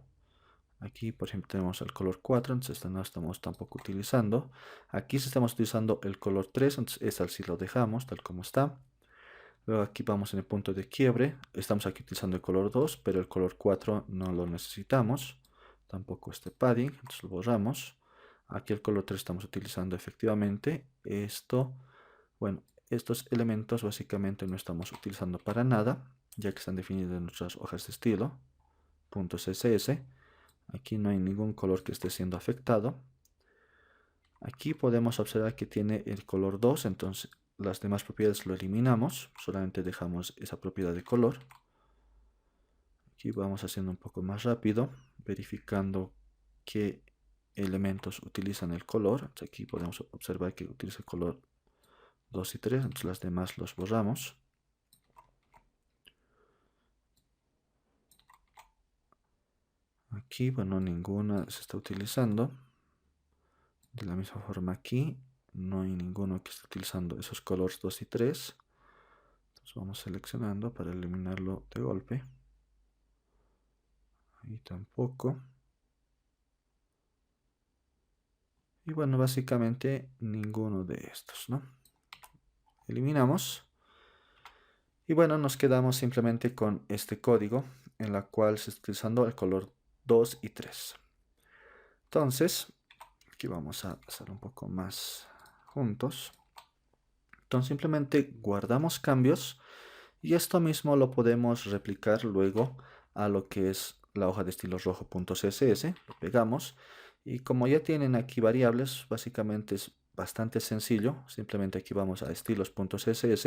Aquí, por ejemplo, tenemos el color 4, entonces este no estamos tampoco utilizando. Aquí sí estamos utilizando el color 3, entonces este sí lo dejamos tal como está. Luego aquí vamos en el punto de quiebre. Estamos aquí utilizando el color 2, pero el color 4 no lo necesitamos. Tampoco este padding, entonces lo borramos. Aquí el color 3 estamos utilizando efectivamente. Bueno, estos elementos básicamente no estamos utilizando para nada, ya que están definidos en nuestras hojas de estilo. .css. Aquí no hay ningún color que esté siendo afectado. Aquí podemos observar que tiene el color 2, entonces las demás propiedades lo eliminamos, solamente dejamos esa propiedad de color. Aquí vamos haciendo un poco más rápido, verificando qué elementos utilizan el color. Entonces aquí podemos observar que utiliza el color 2 y 3, entonces las demás los borramos. Aquí, bueno, ninguna se está utilizando. De la misma forma aquí, no hay ninguno que esté utilizando esos colores 2 y 3. Entonces vamos seleccionando para eliminarlo de golpe. Ahí tampoco. Y bueno, básicamente ninguno de estos, ¿no? Eliminamos. Y bueno, nos quedamos simplemente con este código en la cual se está utilizando el color 2 y 3. Entonces, aquí vamos a hacer un poco más juntos. Entonces simplemente guardamos cambios y esto mismo lo podemos replicar luego a lo que es la hoja de estilos rojo.css. Lo pegamos y como ya tienen aquí variables, básicamente es bastante sencillo. Simplemente aquí vamos a estilos.css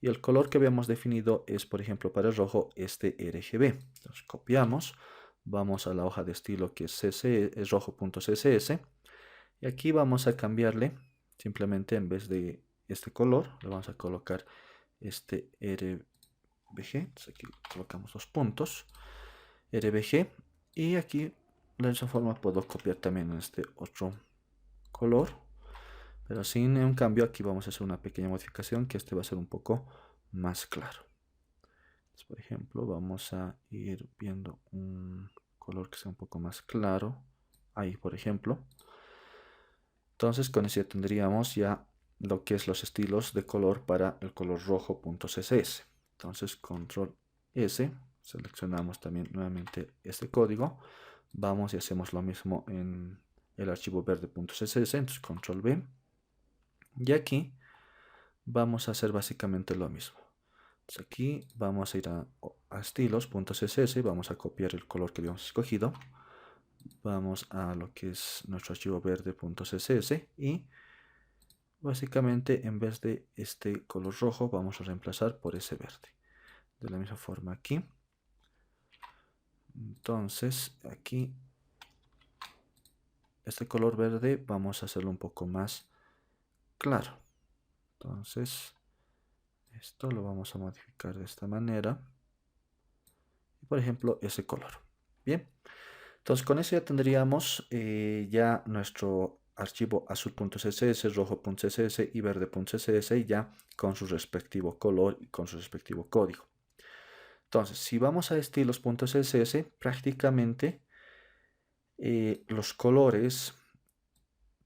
y el color que habíamos definido es, por ejemplo, para el rojo este RGB. Entonces copiamos, vamos a la hoja de estilo que es rojo.css y aquí vamos a cambiarle, simplemente en vez de este color, le vamos a colocar este RBG. Entonces aquí colocamos dos puntos, RBG, y aquí de esa forma puedo copiar también este otro color, pero sin un cambio. Aquí vamos a hacer una pequeña modificación, que este va a ser un poco más claro. Entonces, por ejemplo, vamos a ir viendo un color que sea un poco más claro, ahí por ejemplo. Entonces con eso ya tendríamos ya lo que es los estilos de color para el color rojo.css. Entonces control S, seleccionamos también nuevamente este código, vamos y hacemos lo mismo en el archivo verde.css. Entonces control V, y aquí vamos a hacer básicamente lo mismo. Entonces aquí vamos a ir a estilos.css y vamos a copiar el color que habíamos escogido. Vamos a lo que es nuestro archivo verde.css y básicamente en vez de este color rojo vamos a reemplazar por ese verde. De la misma forma aquí. Entonces aquí este color verde vamos a hacerlo un poco más claro. Entonces esto lo vamos a modificar de esta manera. Y por ejemplo ese color. Bien. Entonces con eso ya tendríamos ya nuestro archivo azul.css, rojo.css y verde.css ya con su respectivo color y con su respectivo código. Entonces, si vamos a estilos.css, prácticamente los colores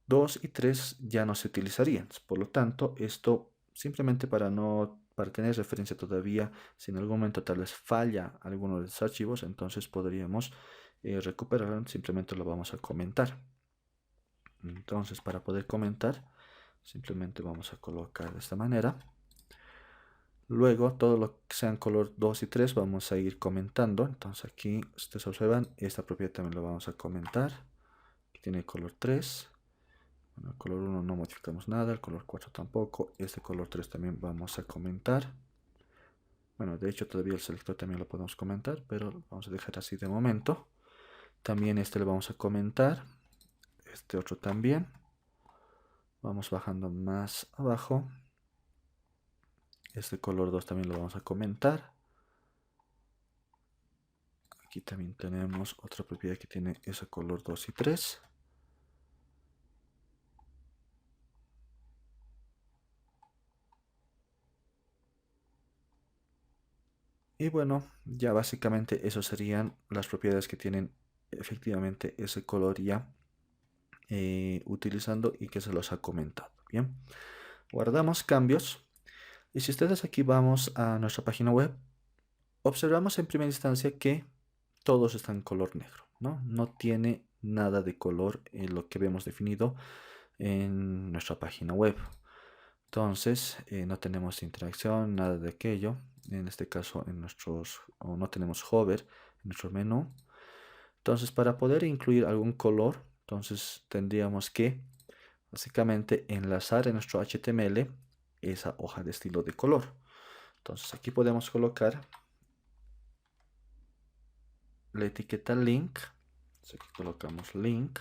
2 y 3 ya no se utilizarían. Por lo tanto, esto simplemente para tener referencia todavía, si en algún momento tal vez falla alguno de los archivos, entonces podríamos recuperarlo. Simplemente lo vamos a comentar. Entonces, para poder comentar, simplemente vamos a colocar de esta manera. Luego, todo lo que sean color 2 y 3 vamos a ir comentando. Entonces aquí, ustedes observan, esta propiedad también lo vamos a comentar. Aquí tiene el color 3. Bueno, el color 1 no modificamos nada, el color 4 tampoco. Este color 3 también vamos a comentar. Bueno, de hecho todavía el selector también lo podemos comentar, pero lo vamos a dejar así de momento. También este lo vamos a comentar. Este otro también. Vamos bajando más abajo. Este color 2 también lo vamos a comentar. Aquí también tenemos otra propiedad que tiene ese color 2 y 3. Y bueno, ya básicamente eso serían las propiedades que tienen efectivamente ese color ya utilizando y que se los ha comentado. Bien, guardamos cambios. Y si ustedes aquí vamos a nuestra página web, observamos en primera instancia que todos están en color negro, ¿no? No tiene nada de color en lo que habíamos definido en nuestra página web. Entonces no tenemos interacción, nada de aquello. En este caso no tenemos hover en nuestro menú. Entonces para poder incluir algún color, entonces tendríamos que básicamente enlazar en nuestro HTML esa hoja de estilo de color. Entonces aquí podemos colocar la etiqueta link. Entonces aquí colocamos link,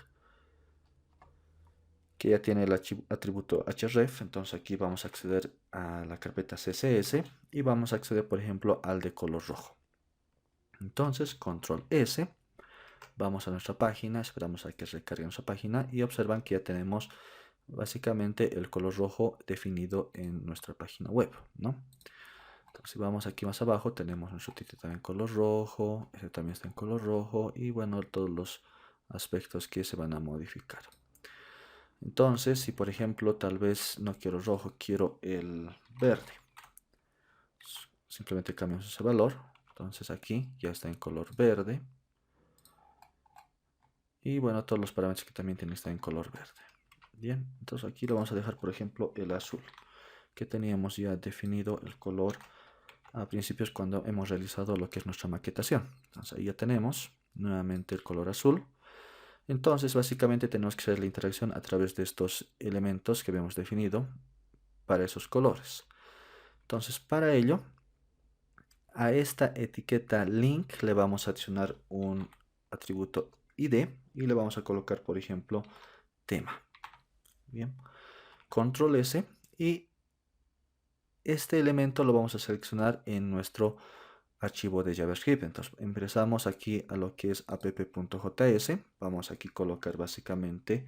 que ya tiene el atributo href. Entonces aquí vamos a acceder a la carpeta CSS y vamos a acceder, por ejemplo, al de color rojo. Entonces, control S, vamos a nuestra página, esperamos a que recargue nuestra página y observan que ya tenemos básicamente el color rojo definido en nuestra página web, ¿no? Entonces, si vamos aquí más abajo, tenemos nuestro título también en color rojo, este también está en color rojo y bueno, todos los aspectos que se van a modificar. Entonces, si por ejemplo, tal vez no quiero rojo, quiero el verde, simplemente cambiamos ese valor. Entonces aquí ya está en color verde. Y bueno, todos los parámetros que también tienen que estar en color verde. Bien, entonces aquí lo vamos a dejar, por ejemplo, el azul, que teníamos ya definido el color a principios cuando hemos realizado lo que es nuestra maquetación. Entonces ahí ya tenemos nuevamente el color azul. Entonces básicamente tenemos que hacer la interacción a través de estos elementos que habíamos definido para esos colores. Entonces para ello, a esta etiqueta link le vamos a adicionar un atributo ID y le vamos a colocar, por ejemplo, tema. Bien, control S y este elemento lo vamos a seleccionar en nuestro archivo de JavaScript. Entonces empezamos aquí a lo que es app.js. Vamos aquí a colocar básicamente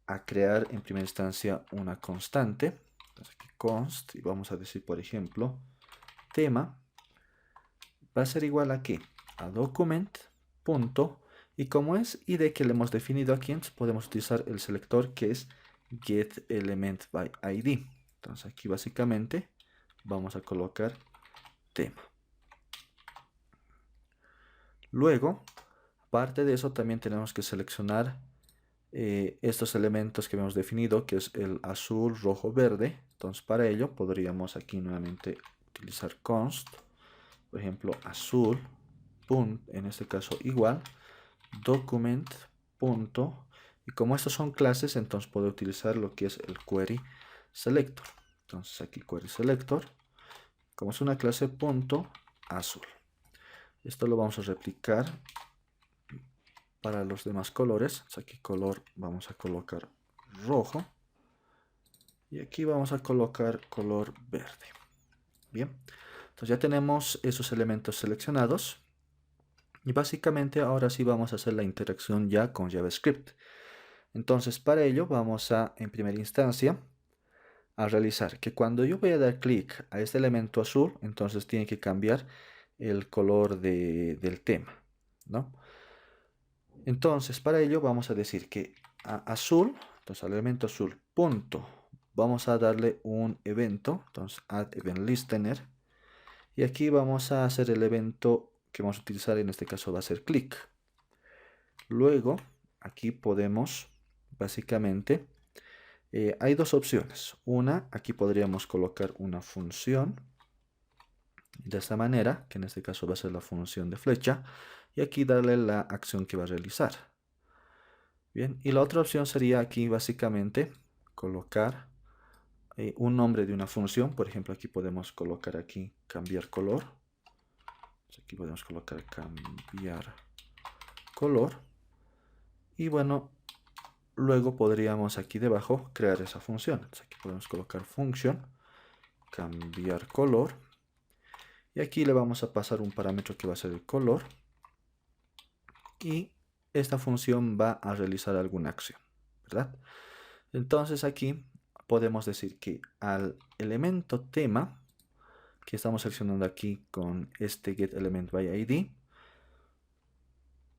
a crear en primera instancia una constante. Entonces aquí const y vamos a decir, por ejemplo, tema va a ser igual a ¿qué? A document punto, y como es ID que le hemos definido aquí, entonces podemos utilizar el selector que es getElementById. Entonces aquí básicamente vamos a colocar tema. Luego, aparte de eso, también tenemos que seleccionar estos elementos que hemos definido, que es el azul, rojo, verde. Entonces para ello podríamos aquí nuevamente utilizar const, por ejemplo azul, en este caso igual, document punto, y como estos son clases, entonces puedo utilizar lo que es el query selector. Entonces aquí query selector, como es una clase punto azul. Esto lo vamos a replicar para los demás colores. Entonces aquí color vamos a colocar rojo y aquí vamos a colocar color verde. Bien, entonces ya tenemos esos elementos seleccionados. Y básicamente ahora sí vamos a hacer la interacción ya con JavaScript. Entonces para ello vamos a, en primera instancia, a realizar que cuando yo voy a dar clic a este elemento azul, entonces tiene que cambiar el color del tema, ¿no? Entonces para ello vamos a decir que a azul, entonces al elemento azul, punto, vamos a darle un evento, entonces add event listener, y aquí vamos a hacer el evento que vamos a utilizar, en este caso va a ser click. Luego aquí podemos básicamente hay dos opciones. Una, aquí podríamos colocar una función de esta manera, que en este caso va a ser la función de flecha, y aquí darle la acción que va a realizar. Bien, y la otra opción sería aquí básicamente colocar un nombre de una función. Por ejemplo, aquí podemos colocar aquí cambiar color. Aquí podemos colocar cambiar color. Y bueno, luego podríamos aquí debajo crear esa función. Entonces aquí podemos colocar función, cambiar color. Y aquí le vamos a pasar un parámetro que va a ser el color. Y esta función va a realizar alguna acción, ¿verdad? Entonces aquí podemos decir que al elemento tema, que estamos seleccionando aquí con este getElementById,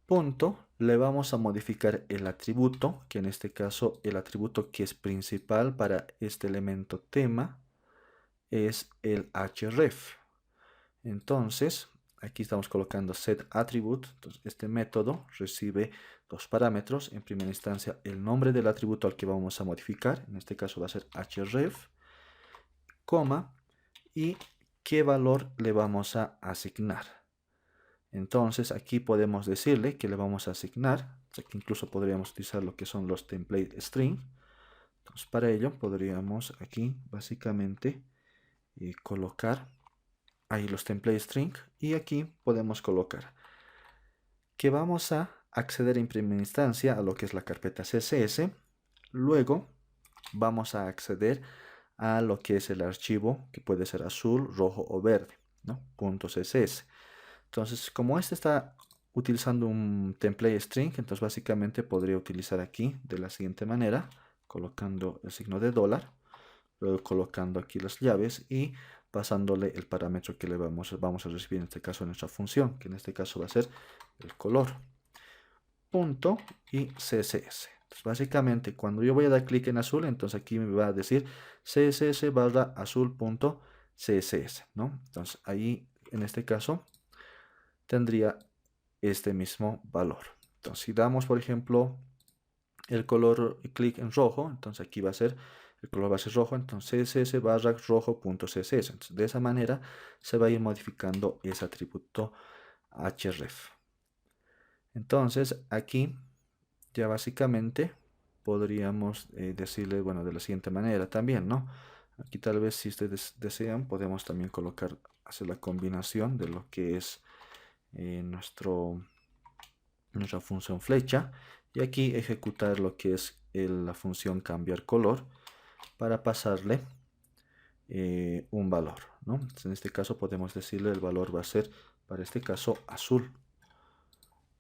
punto, le vamos a modificar el atributo, que en este caso el atributo que es principal para este elemento tema es el href. Entonces aquí estamos colocando setAttribute. Entonces este método recibe dos parámetros. En primera instancia el nombre del atributo al que vamos a modificar, en este caso va a ser href, coma, y qué valor le vamos a asignar. Entonces aquí podemos decirle que le vamos a asignar. Aquí incluso podríamos utilizar lo que son los template string. Entonces, para ello podríamos aquí básicamente colocar ahí los template string y aquí podemos colocar que vamos a acceder en primera instancia a lo que es la carpeta CSS. Luego vamos a acceder a lo que es el archivo, que puede ser azul, rojo o verde, ¿no? .css. Entonces, como este está utilizando un template string, entonces básicamente podría utilizar aquí de la siguiente manera, colocando el signo de dólar, luego colocando aquí las llaves y pasándole el parámetro que le vamos a recibir en este caso en nuestra función, que en este caso va a ser el color. Punto y CSS. Entonces, básicamente cuando yo voy a dar clic en azul, entonces aquí me va a decir CSS barra azul punto CSS, ¿no? Entonces ahí en este caso tendría este mismo valor. Entonces si damos por ejemplo el color clic en rojo, entonces aquí va a ser el color va a ser rojo, entonces CSS barra rojo punto CSS. Entonces, de esa manera se va a ir modificando ese atributo href. Entonces aquí ya básicamente podríamos decirle, bueno, de la siguiente manera también, ¿no? Aquí tal vez si ustedes desean podemos también colocar, hacer la combinación de lo que es nuestra función flecha y aquí ejecutar lo que es la función cambiar color para pasarle un valor, ¿no? Entonces, en este caso podemos decirle el valor va a ser para este caso azul,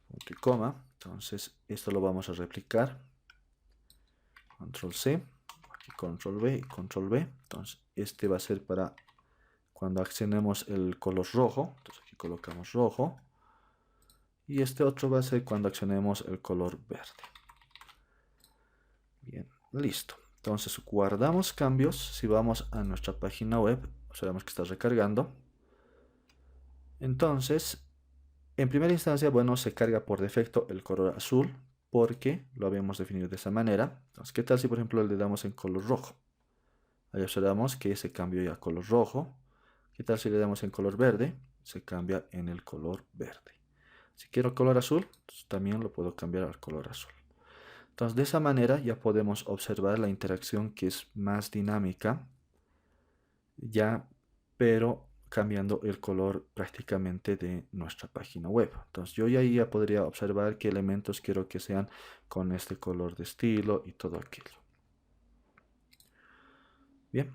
punto y coma. Entonces esto lo vamos a replicar, control C, aquí control V y control V. Entonces este va a ser para cuando accionemos el color rojo, entonces aquí colocamos rojo, y este otro va a ser cuando accionemos el color verde. Bien, listo. Entonces guardamos cambios. Si vamos a nuestra página web, observamos que está recargando. Entonces, en primera instancia, bueno, se carga por defecto el color azul porque lo habíamos definido de esa manera. Entonces, ¿qué tal si por ejemplo le damos en color rojo? Ahí observamos que se cambió ya a color rojo. ¿Qué tal si le damos en color verde? Se cambia en el color verde. Si quiero color azul, pues también lo puedo cambiar al color azul. Entonces, de esa manera ya podemos observar la interacción que es más dinámica, ya, pero cambiando el color prácticamente de nuestra página web. Entonces, yo ya podría observar qué elementos quiero que sean con este color de estilo y todo aquello. Bien,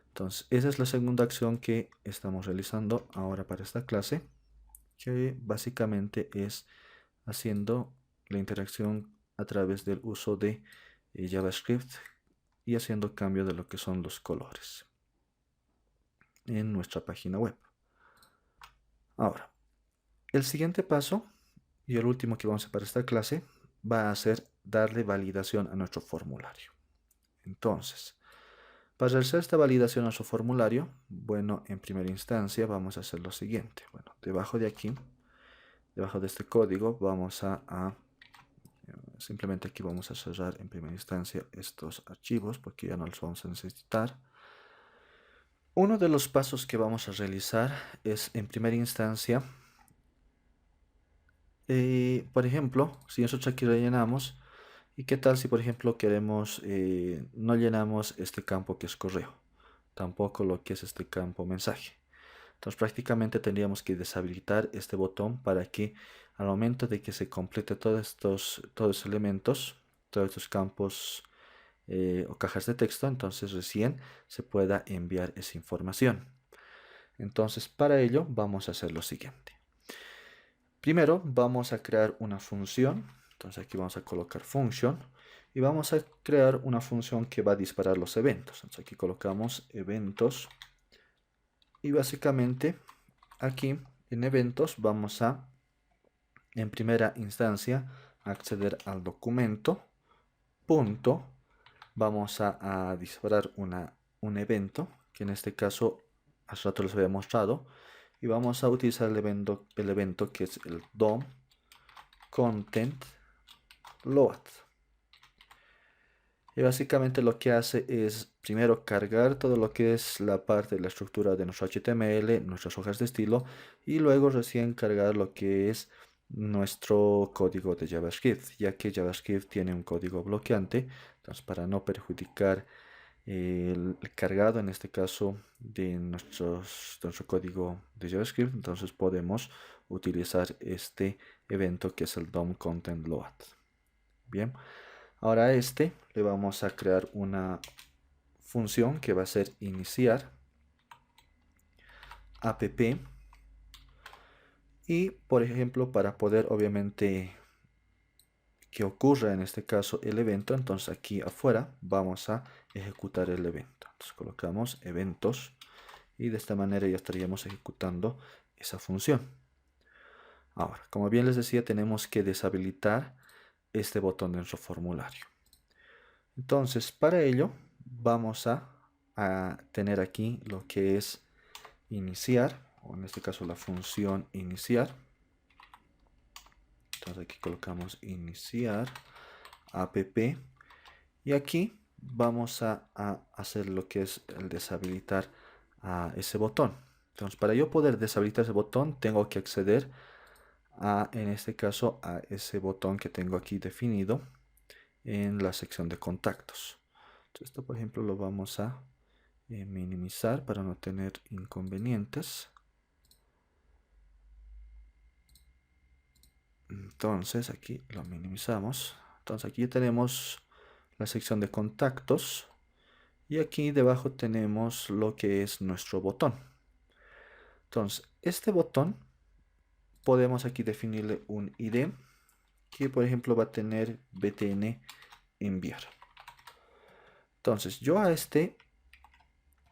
entonces esa es la segunda acción que estamos realizando ahora para esta clase, que básicamente es haciendo la interacción a través del uso de JavaScript y haciendo cambio de lo que son los colores en nuestra página web. Ahora, el siguiente paso y el último que vamos a hacer para esta clase va a ser darle validación a nuestro formulario. Entonces, para realizar esta validación a su formulario, bueno, en primera instancia vamos a hacer lo siguiente. Bueno, debajo de aquí, debajo de este código, vamos simplemente aquí vamos a cerrar en primera instancia estos archivos porque ya no los vamos a necesitar. Uno de los pasos que vamos a realizar es en primera instancia, por ejemplo, si nosotros aquí rellenamos, ¿y qué tal si por ejemplo queremos, no llenamos este campo que es correo, tampoco lo que es este campo mensaje? Entonces prácticamente tendríamos que deshabilitar este botón para que al momento de que se complete todos estos elementos, todos estos campos o cajas de texto, entonces recién se pueda enviar esa información. Entonces para ello vamos a hacer lo siguiente. Primero vamos a crear una función. Entonces aquí vamos a colocar function y vamos a crear una función que va a disparar los eventos. Entonces aquí colocamos eventos y básicamente aquí en eventos vamos a en primera instancia acceder al documento punto, vamos a disparar un evento que en este caso hace rato les había mostrado y vamos a utilizar el evento que es el DOM content load. Y básicamente lo que hace es primero cargar todo lo que es la parte de la estructura de nuestro HTML, nuestras hojas de estilo, y luego recién cargar lo que es nuestro código de JavaScript, ya que JavaScript tiene un código bloqueante. Entonces, para no perjudicar el cargado, en este caso, de nuestro código de JavaScript, entonces podemos utilizar este evento que es el DOM content load. Bien, ahora a este le vamos a crear una función que va a ser iniciar app, y por ejemplo, para poder obviamente que ocurra en este caso el evento, entonces aquí afuera vamos a ejecutar el evento. Entonces colocamos eventos y de esta manera ya estaríamos ejecutando esa función. Ahora, como bien les decía, tenemos que deshabilitar este botón de nuestro formulario. Entonces, para ello vamos a tener aquí lo que es iniciar, o en este caso la función iniciar. Entonces aquí colocamos iniciar app y aquí vamos a hacer lo que es el deshabilitar a ese botón. Entonces, para yo poder deshabilitar ese botón, tengo que acceder en este caso, a ese botón que tengo aquí definido en la sección de contactos. Entonces, esto, por ejemplo, lo vamos a minimizar para no tener inconvenientes. Entonces, aquí lo minimizamos. Entonces, aquí tenemos la sección de contactos y aquí debajo tenemos lo que es nuestro botón. Entonces, este botón podemos aquí definirle un ID que, por ejemplo, va a tener btn enviar. Entonces, yo a este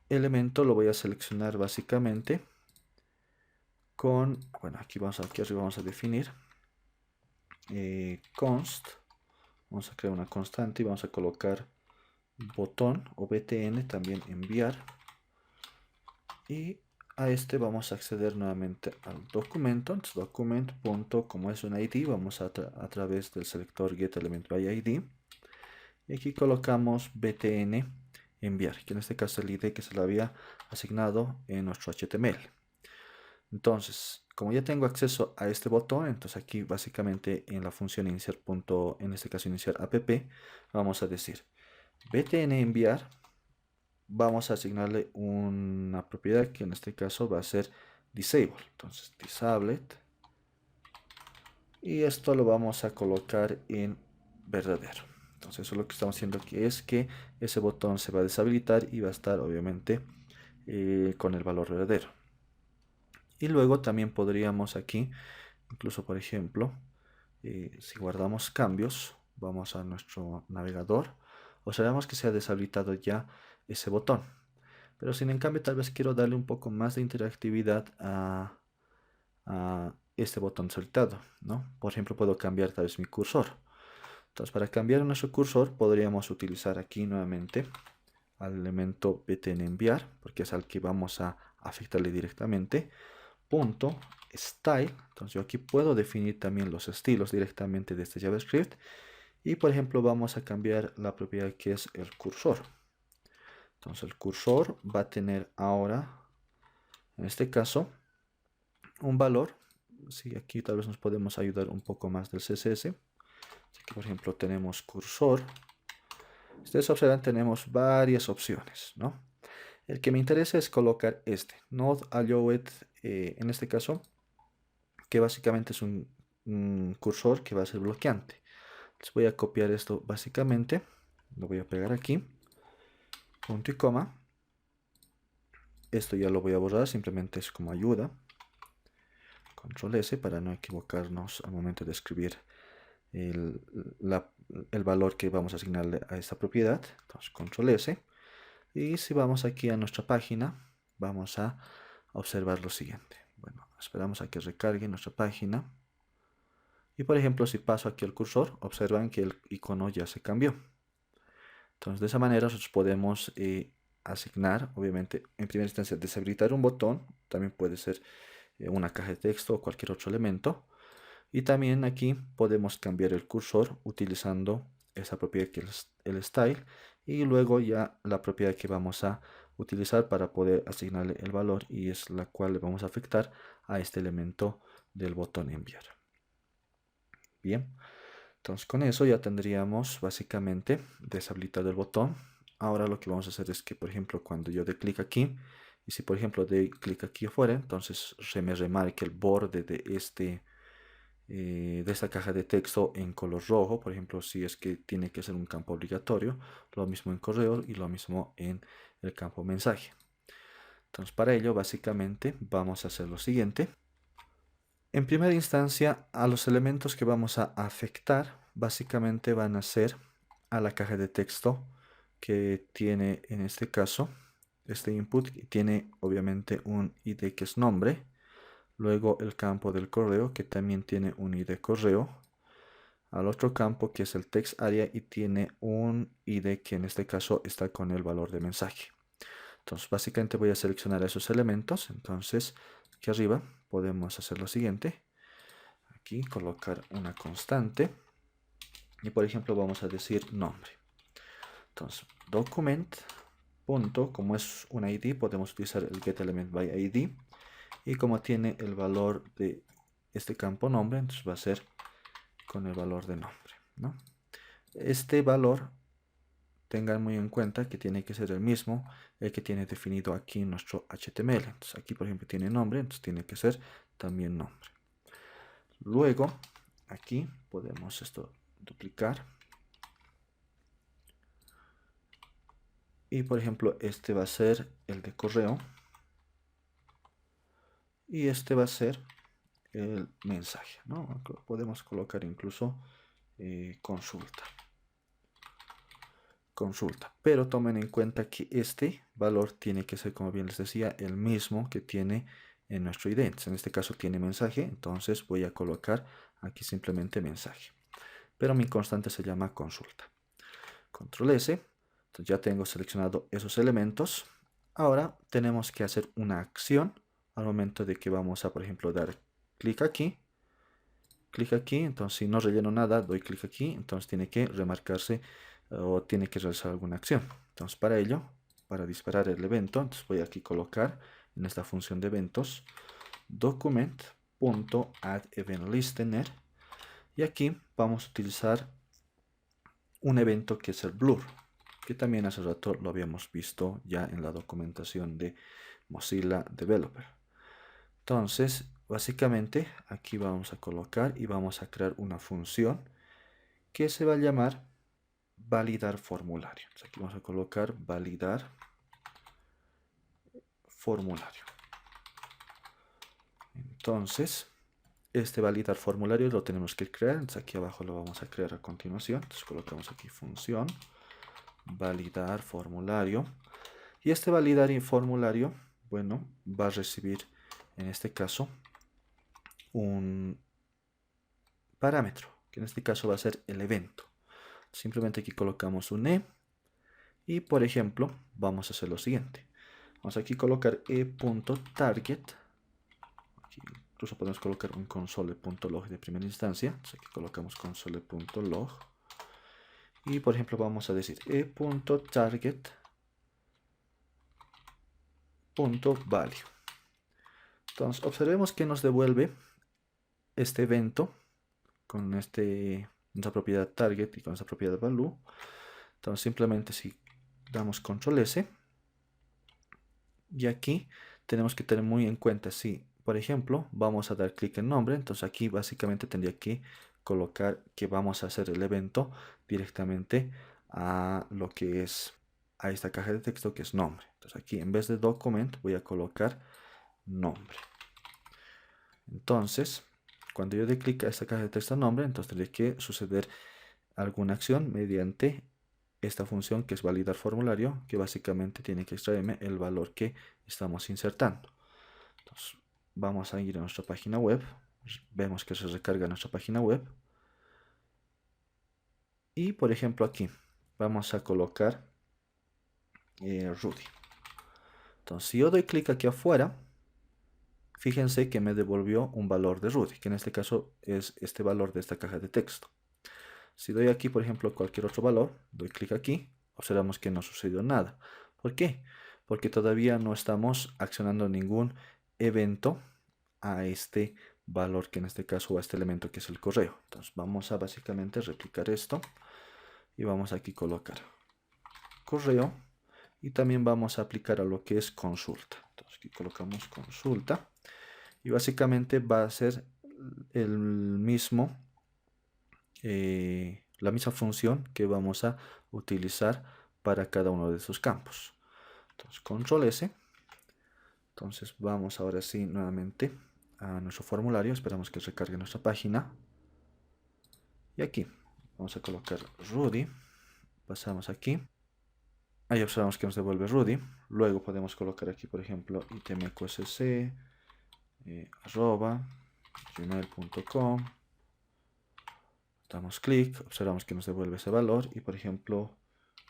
elemento lo voy a seleccionar básicamente con, bueno, aquí arriba vamos a definir const, vamos a crear una constante y vamos a colocar botón o btn también enviar, y a este vamos a acceder nuevamente al documento. Entonces, document. Como es un id, vamos a través del selector get element by id y aquí colocamos btn enviar, que en este caso es el id que se le había asignado en nuestro HTML. Entonces, como ya tengo acceso a este botón, entonces aquí básicamente en la función iniciar en este caso iniciar app, vamos a decir btn enviar, vamos a asignarle una propiedad que en este caso va a ser disable. Entonces, disabled, y esto lo vamos a colocar en verdadero. Entonces, eso lo que estamos haciendo aquí es que ese botón se va a deshabilitar y va a estar obviamente con el valor verdadero. Y luego también podríamos aquí, incluso por ejemplo, si guardamos cambios, vamos a nuestro navegador, observamos que se ha deshabilitado ya ese botón. Pero sin en cambio tal vez quiero darle un poco más de interactividad a este botón solicitado, ¿no? Por ejemplo, puedo cambiar tal vez mi cursor. Entonces, para cambiar nuestro cursor podríamos utilizar aquí nuevamente al elemento btn enviar, porque es al que vamos a afectarle directamente, punto style. Entonces yo aquí puedo definir también los estilos directamente de este JavaScript, y por ejemplo vamos a cambiar la propiedad que es el cursor. Entonces el cursor va a tener ahora, en este caso, un valor. Sí, aquí tal vez nos podemos ayudar un poco más del CSS. Aquí, por ejemplo, tenemos cursor. Ustedes observan, tenemos varias opciones, ¿no? El que me interesa es colocar este, Node Allowed, en este caso, que básicamente es un cursor que va a ser bloqueante. Les voy a copiar esto básicamente, lo voy a pegar aquí, punto y coma. Esto ya lo voy a borrar, simplemente es como ayuda. Control S para no equivocarnos al momento de escribir el valor que vamos a asignarle a esta propiedad. Entonces, Control S. Y si vamos aquí a nuestra página, vamos a observar lo siguiente. Bueno, esperamos a que recargue nuestra página. Y por ejemplo, si paso aquí el cursor, observan que el icono ya se cambió. Entonces, de esa manera nosotros podemos asignar, obviamente, en primera instancia, deshabilitar un botón. También puede ser una caja de texto o cualquier otro elemento. Y también aquí podemos cambiar el cursor utilizando esa propiedad que es el style, y luego ya la propiedad que vamos a utilizar para poder asignarle el valor, y es la cual le vamos a afectar a este elemento del botón enviar. Bien, entonces con eso ya tendríamos básicamente deshabilitado el botón. Ahora lo que vamos a hacer es que, por ejemplo, cuando yo dé clic aquí, y si por ejemplo doy clic aquí afuera, entonces se me remarque el borde de esta caja de texto en color rojo, por ejemplo, si es que tiene que ser un campo obligatorio, lo mismo en correo y lo mismo en el campo mensaje. Entonces para ello básicamente vamos a hacer lo siguiente. En primera instancia, a los elementos que vamos a afectar básicamente van a ser a la caja de texto que tiene en este caso este input, y tiene obviamente un ID que es nombre. Luego el campo del correo que también tiene un ID correo. Al otro campo que es el text area y tiene un ID que en este caso está con el valor de mensaje. Entonces básicamente voy a seleccionar esos elementos. Entonces aquí arriba podemos hacer lo siguiente. Aquí colocar una constante. Y por ejemplo vamos a decir nombre. Entonces document. Punto, como es un ID podemos utilizar el getElementById. Y como tiene el valor de este campo nombre, entonces va a ser con el valor de nombre, ¿no? Este valor tengan muy en cuenta que tiene que ser el mismo el que tiene definido aquí nuestro HTML. Entonces aquí por ejemplo tiene nombre, entonces tiene que ser también nombre. Luego aquí podemos esto duplicar. Y por ejemplo este va a ser el de correo. Y este va a ser el mensaje, ¿no? Podemos colocar incluso consulta. Pero tomen en cuenta que este valor tiene que ser, como bien les decía, el mismo que tiene en nuestro ID. En este caso tiene mensaje, entonces voy a colocar aquí simplemente mensaje. Pero mi constante se llama consulta. Control S. Entonces ya tengo seleccionado esos elementos. Ahora tenemos que hacer una acción al momento de que vamos a, por ejemplo, dar clic aquí. Entonces si no relleno nada, doy clic aquí, entonces tiene que remarcarse o tiene que realizar alguna acción. Entonces para ello, para disparar el evento, entonces voy aquí a colocar en esta función de eventos document.addEventListener y aquí vamos a utilizar un evento que es el blur, que también hace rato lo habíamos visto ya en la documentación de Mozilla Developer. Entonces básicamente aquí vamos a colocar y vamos a crear una función que se va a llamar validar formulario. Entonces aquí vamos a colocar validar formulario. Entonces este validar formulario lo tenemos que crear. Entonces aquí abajo lo vamos a crear a continuación. Entonces colocamos aquí función validar formulario. Y este validar formulario, bueno, va a recibir en este caso un parámetro, que en este caso va a ser el evento. Simplemente aquí colocamos un e y por ejemplo vamos a hacer lo siguiente. Vamos aquí a colocar e.target. Aquí incluso podemos colocar un console.log de primera instancia. Entonces aquí colocamos console.log y por ejemplo vamos a decir e.target.value. Entonces observemos que nos devuelve este evento con nuestra propiedad target y con esa propiedad value. Entonces simplemente si damos control S y aquí tenemos que tener muy en cuenta si por ejemplo vamos a dar clic en nombre, entonces aquí básicamente tendría que colocar que vamos a hacer el evento directamente a lo que es a esta caja de texto que es nombre. Entonces aquí en vez de document voy a colocar nombre. Entonces cuando yo dé clic a esta caja de texto nombre, entonces tendría que suceder alguna acción mediante esta función que es validar formulario, que básicamente tiene que extraerme el valor que estamos insertando. Entonces vamos a ir a nuestra página web, vemos que se recarga nuestra página web y por ejemplo aquí vamos a colocar Rudy. Entonces si yo doy clic aquí afuera, fíjense que me devolvió un valor de Rudy, que en este caso es este valor de esta caja de texto. Si doy aquí, por ejemplo, cualquier otro valor, doy clic aquí, observamos que no sucedió nada. ¿Por qué? Porque todavía no estamos accionando ningún evento a este valor, que en este caso va a este elemento que es el correo. Entonces vamos a básicamente replicar esto y vamos aquí a colocar correo y también vamos a aplicar a lo que es consulta. Entonces aquí colocamos consulta y básicamente va a ser el mismo, la misma función que vamos a utilizar para cada uno de esos campos. Entonces control S. Entonces vamos ahora sí nuevamente a nuestro formulario, esperamos que recargue nuestra página y aquí vamos a colocar Rudy, pasamos aquí, ahí observamos que nos devuelve Rudy, luego podemos colocar aquí por ejemplo itemqsc @gmail.com, damos clic, observamos que nos devuelve ese valor y por ejemplo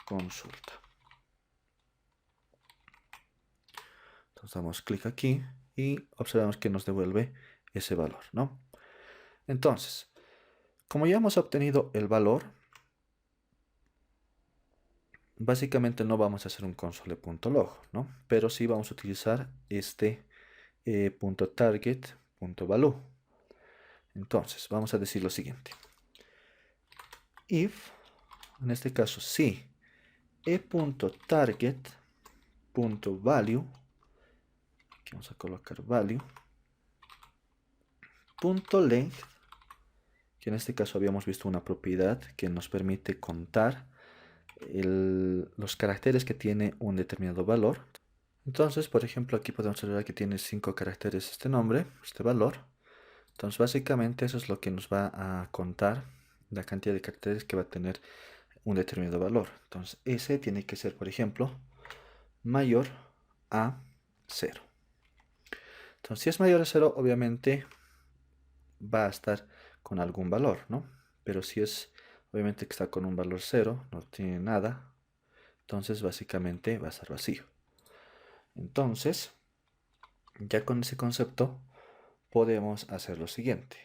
consulta. Entonces damos clic aquí y observamos que nos devuelve ese valor, ¿no? Entonces, como ya hemos obtenido el valor, básicamente no vamos a hacer un console.log, ¿no? Pero sí vamos a utilizar este .target.value. Entonces, vamos a decir lo siguiente. If, en este caso, si e.target.value, aquí vamos a colocar value, .length, que en este caso habíamos visto una propiedad que nos permite contar los caracteres que tiene un determinado valor. Entonces, por ejemplo, aquí podemos observar que tiene 5 caracteres este nombre, este valor. Entonces, básicamente eso es lo que nos va a contar la cantidad de caracteres que va a tener un determinado valor. Entonces, ese tiene que ser, por ejemplo, mayor a 0. Entonces, si es mayor a 0, obviamente va a estar con algún valor, ¿no? Pero si es, obviamente que está con un valor 0, no tiene nada, entonces básicamente va a estar vacío. Entonces, ya con ese concepto podemos hacer lo siguiente.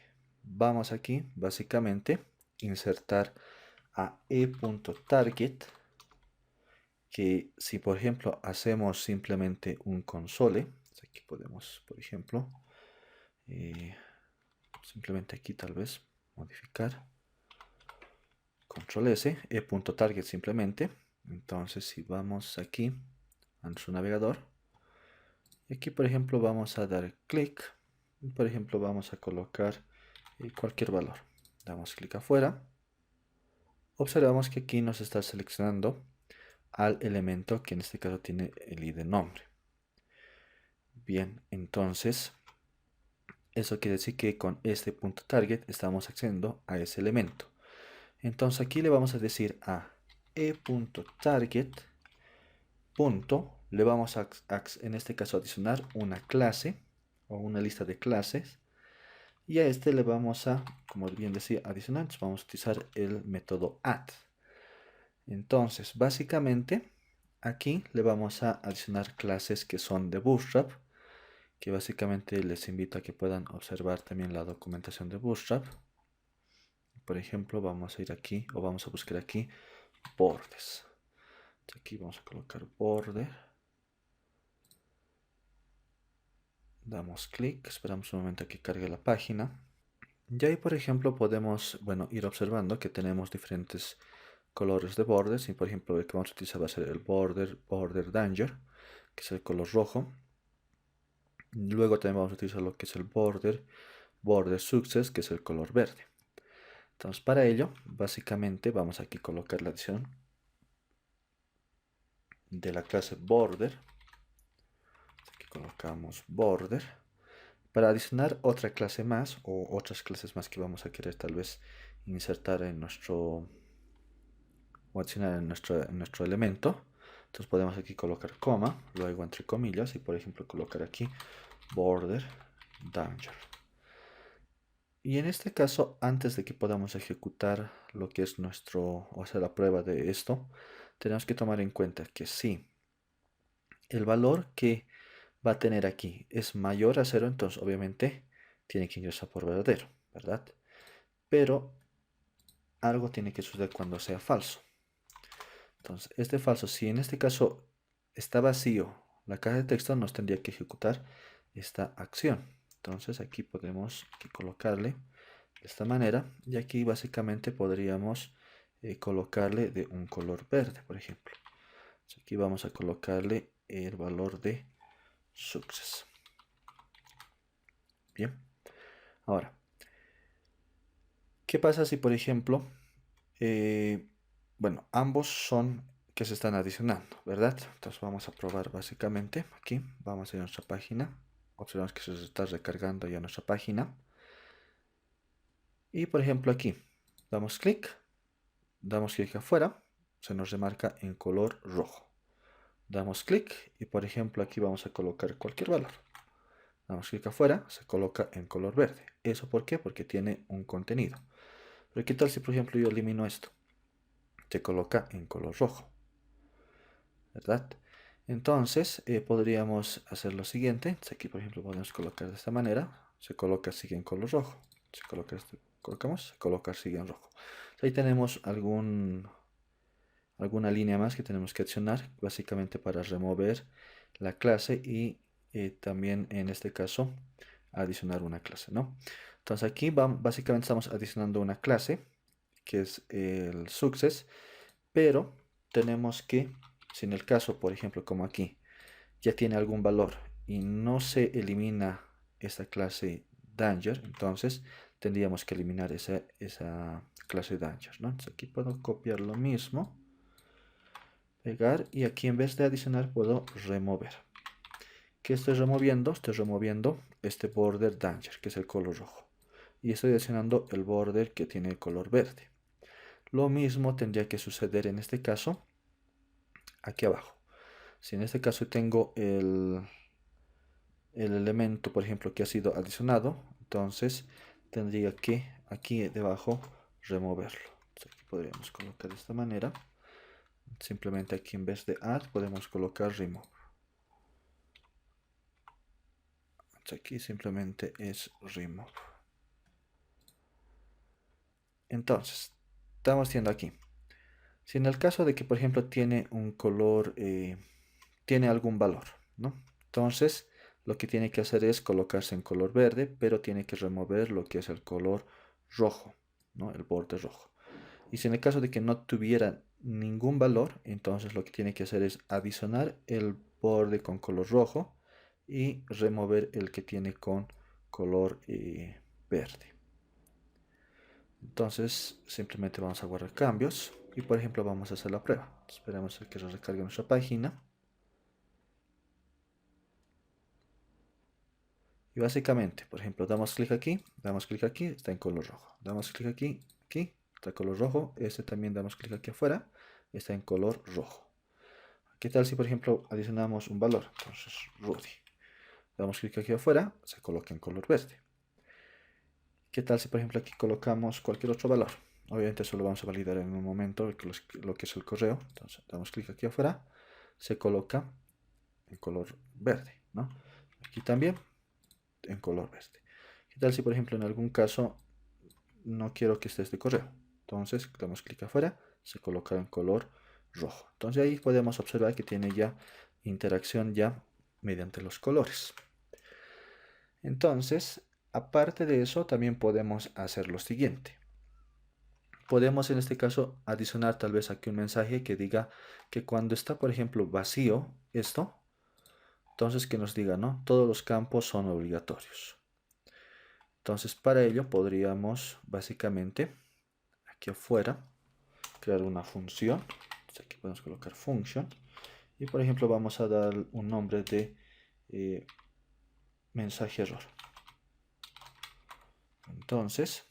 Vamos aquí, básicamente, insertar a e.target, que si por ejemplo hacemos simplemente un console, aquí podemos, por ejemplo, simplemente aquí tal vez modificar, control S, e.target simplemente. Entonces si vamos aquí a nuestro navegador, y aquí por ejemplo vamos a dar clic, y por ejemplo vamos a colocar cualquier valor. Damos clic afuera, observamos que aquí nos está seleccionando al elemento que en este caso tiene el ID nombre. Bien, entonces eso quiere decir que con este punto target estamos accediendo a ese elemento. Entonces aquí le vamos a decir a e.target. Le vamos a en este caso adicionar una clase o una lista de clases y a este le vamos a, como bien decía, adicionar. Entonces vamos a utilizar el método add. Entonces básicamente aquí le vamos a adicionar clases que son de Bootstrap, que básicamente les invito a que puedan observar también la documentación de Bootstrap. Por ejemplo, vamos a ir aquí o vamos a buscar aquí borders. Aquí vamos a colocar border. Damos clic, esperamos un momento a que cargue la página. Y ahí, por ejemplo, podemos, bueno, ir observando que tenemos diferentes colores de borders. Y por ejemplo, el que vamos a utilizar va a ser el border danger, que es el color rojo. Luego también vamos a utilizar lo que es el border success, que es el color verde. Entonces para ello básicamente vamos aquí a colocar la adición de la clase border. Aquí colocamos border para adicionar otra clase más o otras clases más que vamos a querer tal vez insertar en nuestro o adicionar en nuestro elemento. Entonces podemos aquí colocar coma, luego entre comillas y por ejemplo colocar aquí border danger. Y en este caso, antes de que podamos ejecutar lo que es o hacer la prueba de esto, tenemos que tomar en cuenta que si el valor que va a tener aquí es mayor a 0, entonces obviamente tiene que ingresar por verdadero, ¿verdad? Pero algo tiene que suceder cuando sea falso. Entonces, este falso, si en este caso está vacío la caja de texto, nos tendría que ejecutar esta acción. Entonces aquí podemos colocarle de esta manera, y aquí básicamente podríamos colocarle de un color verde, por ejemplo. Entonces aquí vamos a colocarle el valor de success. Bien, ahora, ¿qué pasa si por ejemplo, bueno, ambos son que se están adicionando, ¿verdad? Entonces vamos a probar básicamente, aquí vamos a nuestra página, observamos que se está recargando ya nuestra página, y por ejemplo aquí, damos clic afuera, se nos remarca en color rojo, damos clic y por ejemplo aquí vamos a colocar cualquier valor, damos clic afuera, se coloca en color verde. ¿Eso por qué? Porque tiene un contenido. Pero ¿qué tal si por ejemplo yo elimino esto? Se coloca en color rojo, ¿verdad? Entonces podríamos hacer lo siguiente. Entonces, aquí por ejemplo podemos colocar de esta manera, se coloca sigue en color rojo, se coloca esto, colocamos, se coloca sigue en rojo. Entonces, ahí tenemos alguna línea más que tenemos que accionar, básicamente para remover la clase y también en este caso adicionar una clase, ¿no? Entonces aquí básicamente estamos adicionando una clase que es el success, pero tenemos que, si en el caso, por ejemplo, como aquí, ya tiene algún valor y no se elimina esta clase danger, entonces tendríamos que eliminar esa clase danger, ¿no? Entonces aquí puedo copiar lo mismo, pegar, y aquí en vez de adicionar puedo remover. ¿Qué estoy removiendo? Estoy removiendo este border danger, que es el color rojo, y estoy adicionando el border que tiene el color verde. Lo mismo tendría que suceder en este caso aquí abajo. Si en este caso tengo el elemento, por ejemplo, que ha sido adicionado, entonces tendría que aquí debajo removerlo. Entonces aquí podríamos colocar de esta manera. Simplemente aquí en vez de add podemos colocar remove. Entonces aquí simplemente es remove. Entonces, estamos viendo aquí. Si en el caso de que, por ejemplo, tiene un color, tiene algún valor, ¿no? Entonces, lo que tiene que hacer es colocarse en color verde, pero tiene que remover lo que es el color rojo, ¿no? El borde rojo. Y si en el caso de que no tuviera ningún valor, entonces lo que tiene que hacer es adicionar el borde con color rojo y remover el que tiene con color verde. Entonces simplemente vamos a guardar cambios y por ejemplo vamos a hacer la prueba. Esperamos a que se recargue nuestra página. Y básicamente, por ejemplo, damos clic aquí, está en color rojo. Damos clic aquí, está en color rojo. Este también damos clic aquí afuera, está en color rojo. ¿Qué tal si por ejemplo adicionamos un valor? Entonces, Rudy. Damos clic aquí afuera, se coloca en color verde. ¿Qué tal si por ejemplo aquí colocamos cualquier otro valor? Obviamente eso lo vamos a validar en un momento, lo que es el correo. Entonces damos clic aquí afuera, se coloca en color verde, ¿no? Aquí también en color verde. ¿Qué tal si por ejemplo en algún caso no quiero que esté este correo? Entonces damos clic afuera, se coloca en color rojo. Entonces ahí podemos observar que tiene ya interacción ya mediante los colores. Entonces, aparte de eso, también podemos hacer lo siguiente. Podemos en este caso adicionar tal vez aquí un mensaje que diga que cuando está, por ejemplo, vacío esto, entonces que nos diga, ¿no? Todos los campos son obligatorios. Entonces, para ello podríamos básicamente aquí afuera crear una función. Entonces, aquí podemos colocar function y, por ejemplo, vamos a dar un nombre de mensaje error. Entonces,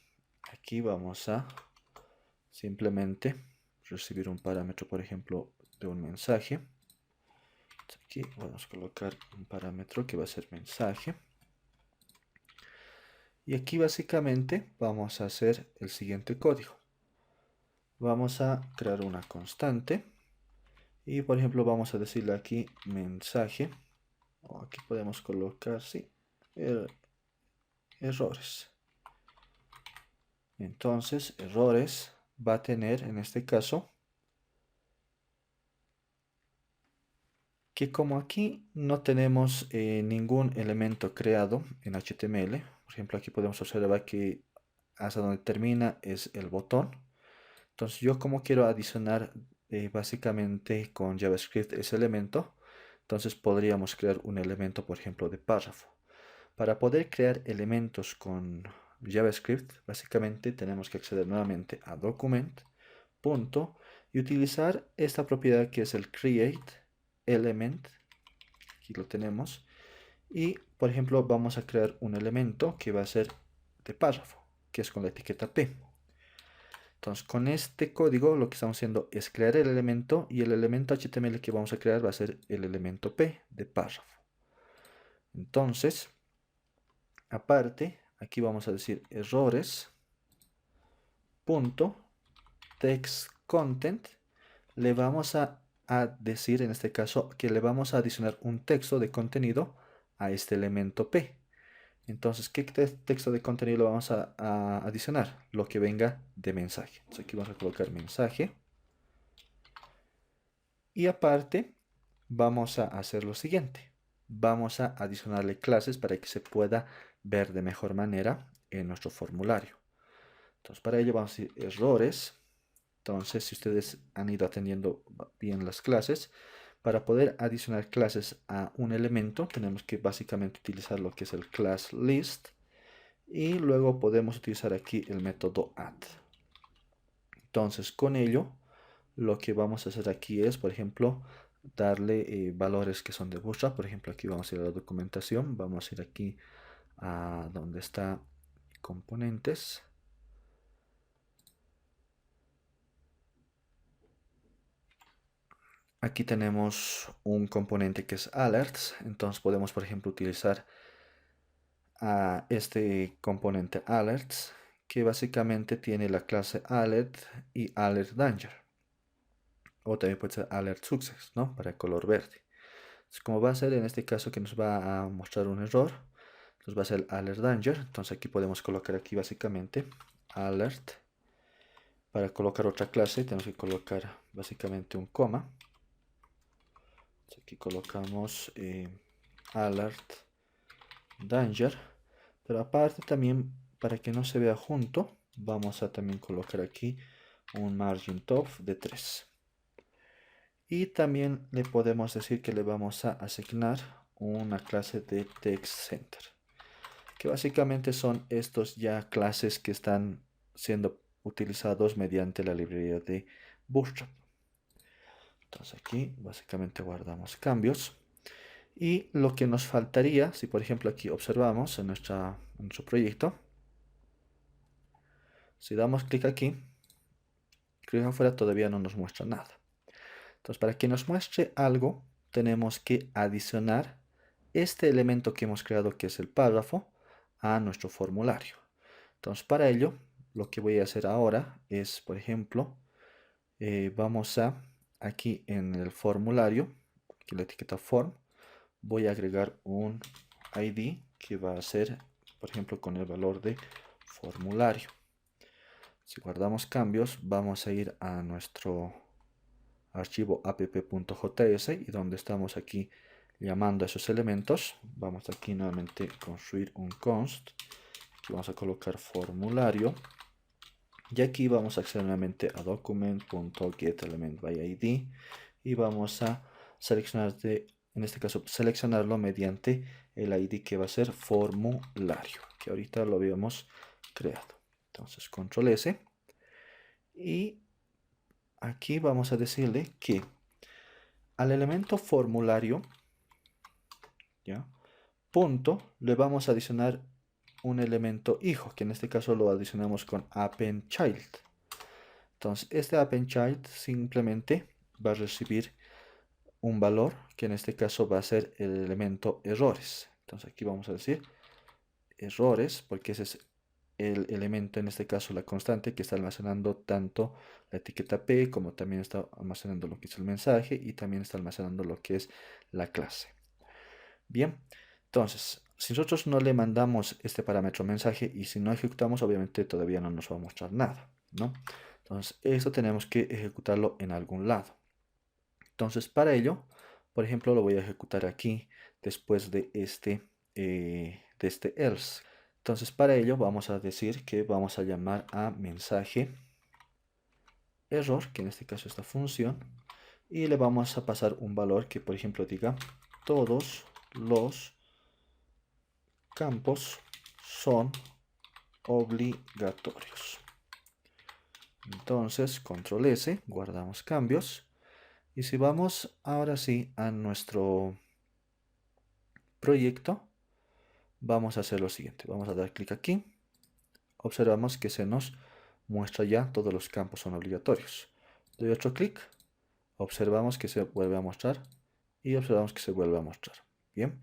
aquí vamos a simplemente recibir un parámetro, por ejemplo, de un mensaje. Aquí vamos a colocar un parámetro que va a ser mensaje. Y aquí básicamente vamos a hacer el siguiente código. Vamos a crear una constante. Y por ejemplo vamos a decirle aquí mensaje. O aquí podemos colocar, sí, errores. Entonces errores va a tener en este caso que como aquí no tenemos ningún elemento creado en HTML, por ejemplo aquí podemos observar que hasta donde termina es el botón. Entonces yo como quiero adicionar básicamente con JavaScript ese elemento, entonces podríamos crear un elemento, por ejemplo, de párrafo. Para poder crear elementos con JavaScript, básicamente tenemos que acceder nuevamente a document, punto, y utilizar esta propiedad que es el create element. Aquí lo tenemos. Y, por ejemplo, vamos a crear un elemento que va a ser de párrafo, que es con la etiqueta P. Entonces, con este código lo que estamos haciendo es crear el elemento y el elemento HTML que vamos a crear va a ser el elemento P de párrafo. Entonces, aparte, aquí vamos a decir errores, punto, text content, le vamos a decir en este caso que le vamos a adicionar un texto de contenido a este elemento P. Entonces, ¿qué texto de contenido le vamos a adicionar? Lo que venga de mensaje. Entonces aquí vamos a colocar mensaje. Y aparte, vamos a hacer lo siguiente. Vamos a adicionarle clases para que se pueda ver de mejor manera en nuestro formulario. Entonces, para ello vamos a decir errores. Entonces, si ustedes han ido atendiendo bien las clases, para poder adicionar clases a un elemento, tenemos que básicamente utilizar lo que es el class list. Y luego podemos utilizar aquí el método add. Entonces, con ello, lo que vamos a hacer aquí es, por ejemplo, darle valores que son de Bootstrap. Por ejemplo, aquí vamos a ir a la documentación. Vamos a ir aquí a donde está componentes. Aquí tenemos un componente que es alerts. Entonces podemos, por ejemplo, utilizar a este componente alerts, que básicamente tiene la clase alert y alert danger. O también puede ser alert success, ¿no? Para el color verde. Entonces, como va a ser en este caso que nos va a mostrar un error, entonces va a ser alert danger. Entonces aquí podemos colocar aquí básicamente alert. Para colocar otra clase tenemos que colocar básicamente un coma. Entonces, aquí colocamos alert danger. Pero aparte también, para que no se vea junto, vamos a también colocar aquí un margin top de 3. Y también le podemos decir que le vamos a asignar una clase de text center, que básicamente son estos ya clases que están siendo utilizados mediante la librería de Bootstrap. Entonces aquí básicamente guardamos cambios. Y lo que nos faltaría, si por ejemplo aquí observamos en nuestro proyecto, si damos clic aquí, clic afuera todavía no nos muestra nada. Entonces, para que nos muestre algo, tenemos que adicionar este elemento que hemos creado, que es el párrafo, a nuestro formulario. Entonces, para ello, lo que voy a hacer ahora es, por ejemplo, vamos a, aquí en el formulario, aquí la etiqueta form, voy a agregar un ID que va a ser, por ejemplo, con el valor de formulario. Si guardamos cambios, vamos a ir a nuestro archivo app.js y donde estamos aquí llamando a esos elementos, vamos aquí nuevamente a construir un const. Aquí vamos a colocar formulario y aquí vamos a acceder nuevamente a document.getElementById y vamos a seleccionar en este caso seleccionarlo mediante el ID que va a ser formulario, que ahorita lo habíamos creado. Entonces control S y aquí vamos a decirle que al elemento formulario, ¿ya? Punto, le vamos a adicionar un elemento hijo, que en este caso lo adicionamos con appendChild. Entonces, este appendChild simplemente va a recibir un valor, que en este caso va a ser el elemento errores. Entonces, aquí vamos a decir errores, porque ese es el elemento, en este caso la constante, que está almacenando tanto la etiqueta P como también está almacenando lo que es el mensaje y también está almacenando lo que es la clase. Bien, entonces, si nosotros no le mandamos este parámetro mensaje y si no ejecutamos, obviamente todavía no nos va a mostrar nada, ¿no? Entonces, esto tenemos que ejecutarlo en algún lado. Entonces, para ello, Por ejemplo, lo voy a ejecutar aquí después de este else. Entonces, para ello vamos a decir que vamos a llamar a mensaje error, que en este caso es esta función, y le vamos a pasar un valor que, por ejemplo, diga todos los campos son obligatorios. Entonces, control S, guardamos cambios. Y si vamos ahora sí a nuestro proyecto, vamos a hacer lo siguiente. Vamos a dar clic aquí. Observamos que se nos muestra ya todos los campos son obligatorios. Doy otro clic. Observamos que se vuelve a mostrar. Y observamos que se vuelve a mostrar. Bien.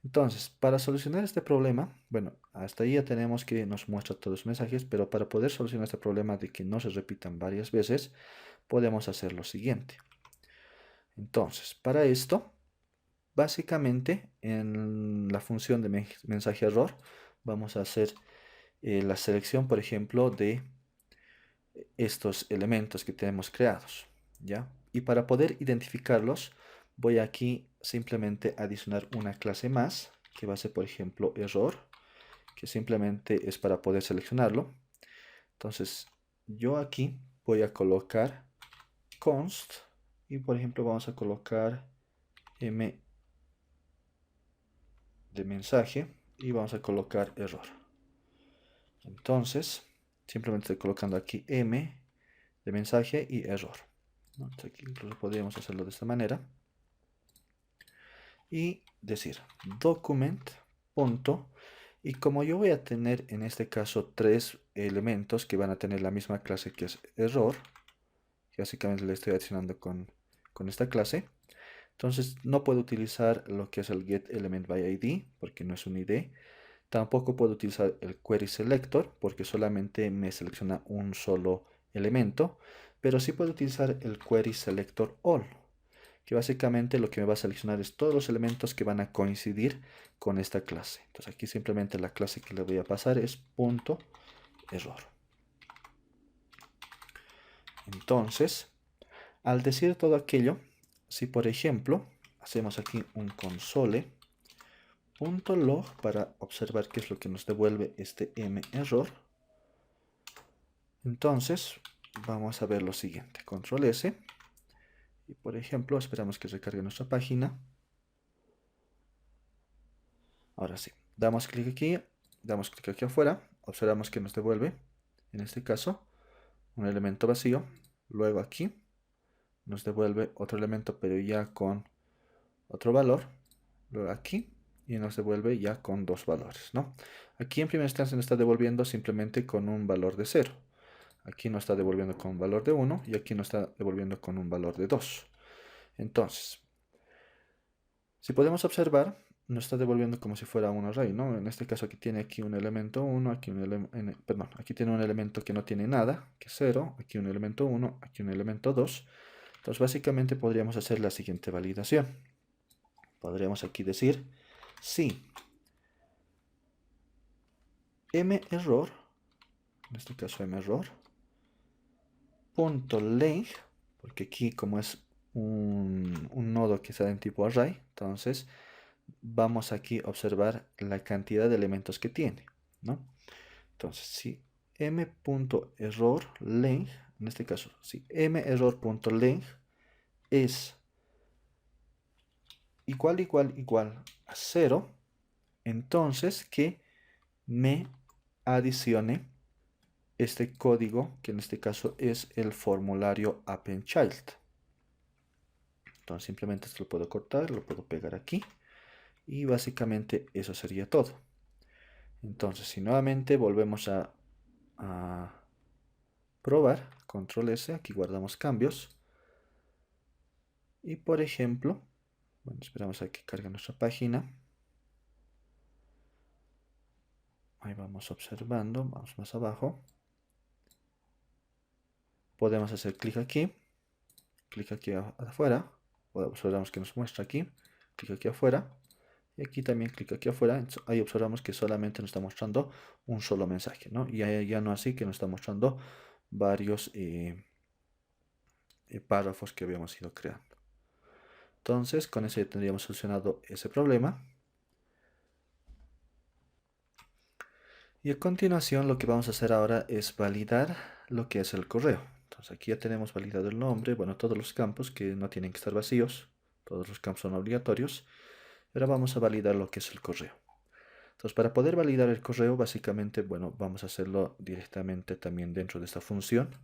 Entonces, para solucionar este problema, bueno, hasta ahí ya tenemos que nos muestra todos los mensajes, pero para poder solucionar este problema de que no se repitan varias veces, podemos hacer lo siguiente. Entonces, para esto, básicamente en la función de mensaje error, vamos a hacer la selección, por ejemplo, de estos elementos que tenemos creados, ¿ya? Y para poder identificarlos, voy aquí simplemente a adicionar una clase más, que va a ser, por ejemplo, error, que simplemente es para poder seleccionarlo. Entonces, yo aquí voy a colocar const, y por ejemplo vamos a colocar m de mensaje, y vamos a colocar error. Entonces, simplemente estoy colocando aquí m de mensaje y error, ¿no? Entonces, aquí incluso podríamos hacerlo de esta manera y decir document punto, y como yo voy a tener en este caso tres elementos que van a tener la misma clase que es error, que básicamente le estoy adicionando con esta clase, entonces no puedo utilizar lo que es el getElementById porque no es un id. Tampoco puedo utilizar el query selector porque solamente me selecciona un solo elemento, pero sí puedo utilizar el query selector all, que básicamente lo que me va a seleccionar es todos los elementos que van a coincidir con esta clase. Entonces aquí simplemente la clase que le voy a pasar es punto error. Entonces, al decir todo aquello, si por ejemplo hacemos aquí un console.log para observar qué es lo que nos devuelve este m error, entonces vamos a ver lo siguiente. Control S, y por ejemplo esperamos que recargue nuestra página. Ahora sí, damos clic aquí afuera, observamos que nos devuelve, en este caso, un elemento vacío. Luego aquí nos devuelve otro elemento, pero ya con otro valor. Luego aquí, y nos devuelve ya con dos valores, ¿no? Aquí en primera instancia nos está devolviendo simplemente con un valor de 0. Aquí nos está devolviendo con un valor de 1 y aquí nos está devolviendo con un valor de 2. Entonces, si podemos observar, nos está devolviendo como si fuera un array, ¿no? En este caso aquí tiene aquí un elemento 1, aquí aquí tiene un elemento que no tiene nada, que es 0, aquí un elemento 1, aquí un elemento 2. Entonces básicamente podríamos hacer la siguiente validación. Podríamos aquí decir si merror, en este caso merror, punto length, porque aquí como es un nodo que está en tipo array, entonces vamos aquí a observar la cantidad de elementos que tiene, ¿no? Entonces, si m.errorLength, en este caso, si merror.length es igual a 0, entonces que me adicione este código, que en este caso es el formulario appendChild. Entonces simplemente esto lo puedo cortar, lo puedo pegar aquí, y básicamente eso sería todo. Entonces, si nuevamente volvemos a probar, control S, aquí guardamos cambios, y por ejemplo, bueno, esperamos a que cargue nuestra página. Ahí vamos observando, vamos más abajo. Podemos hacer clic aquí afuera, observamos que nos muestra aquí, clic aquí afuera, y aquí también clic aquí afuera. Ahí observamos que solamente nos está mostrando un solo mensaje, ¿no? Y ya no así que nos está mostrando varios párrafos que habíamos ido creando. Entonces, con eso ya tendríamos solucionado ese problema. Y a continuación lo que vamos a hacer ahora es validar lo que es el correo. Entonces aquí ya tenemos validado el nombre, bueno, todos los campos que no tienen que estar vacíos, todos los campos son obligatorios. Ahora vamos a validar lo que es el correo. Entonces para poder validar el correo, básicamente, bueno, vamos a hacerlo directamente también dentro de esta función.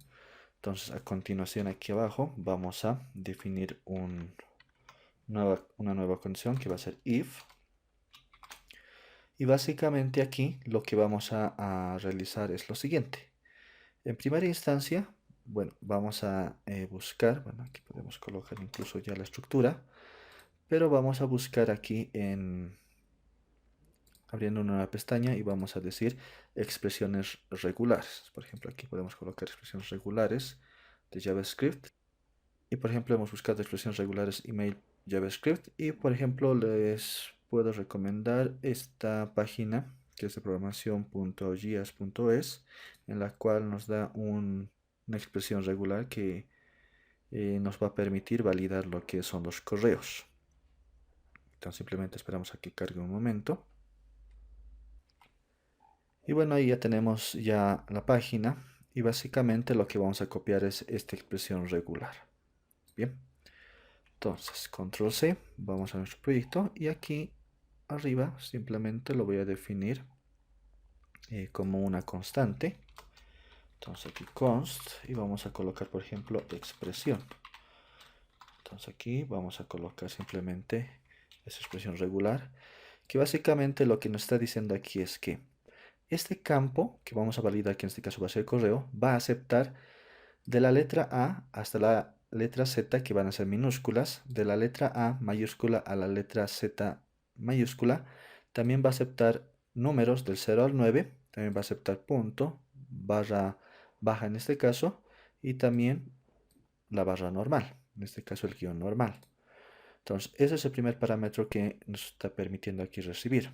Entonces a continuación aquí abajo vamos a definir una nueva condición que va a ser if. Y básicamente aquí lo que vamos a realizar es lo siguiente. En primera instancia, bueno, vamos a buscar, bueno, aquí podemos colocar incluso ya la estructura, pero vamos a buscar aquí abriendo una nueva pestaña y vamos a decir expresiones regulares. Por ejemplo, aquí podemos colocar expresiones regulares de JavaScript. Y por ejemplo, hemos buscado expresiones regulares email JavaScript. Y por ejemplo, les puedo recomendar esta página que es de programación.gias.es, en la cual nos da una expresión regular que nos va a permitir validar lo que son los correos. Entonces simplemente esperamos a que cargue un momento. Y bueno, ahí ya tenemos ya la página y básicamente lo que vamos a copiar es esta expresión regular. Bien, entonces control C, vamos a nuestro proyecto y aquí arriba simplemente lo voy a definir como una constante. Entonces aquí const y vamos a colocar por ejemplo expresión. Entonces aquí vamos a colocar simplemente esa expresión regular, que básicamente lo que nos está diciendo aquí es que este campo que vamos a validar, que en este caso va a ser correo, va a aceptar de la letra A hasta la letra Z, que van a ser minúsculas, de la letra A mayúscula a la letra Z mayúscula. También va a aceptar números del 0 al 9, también va a aceptar punto, barra baja en este caso, y también la barra normal, en este caso el guión normal. Entonces, ese es el primer parámetro que nos está permitiendo aquí recibir.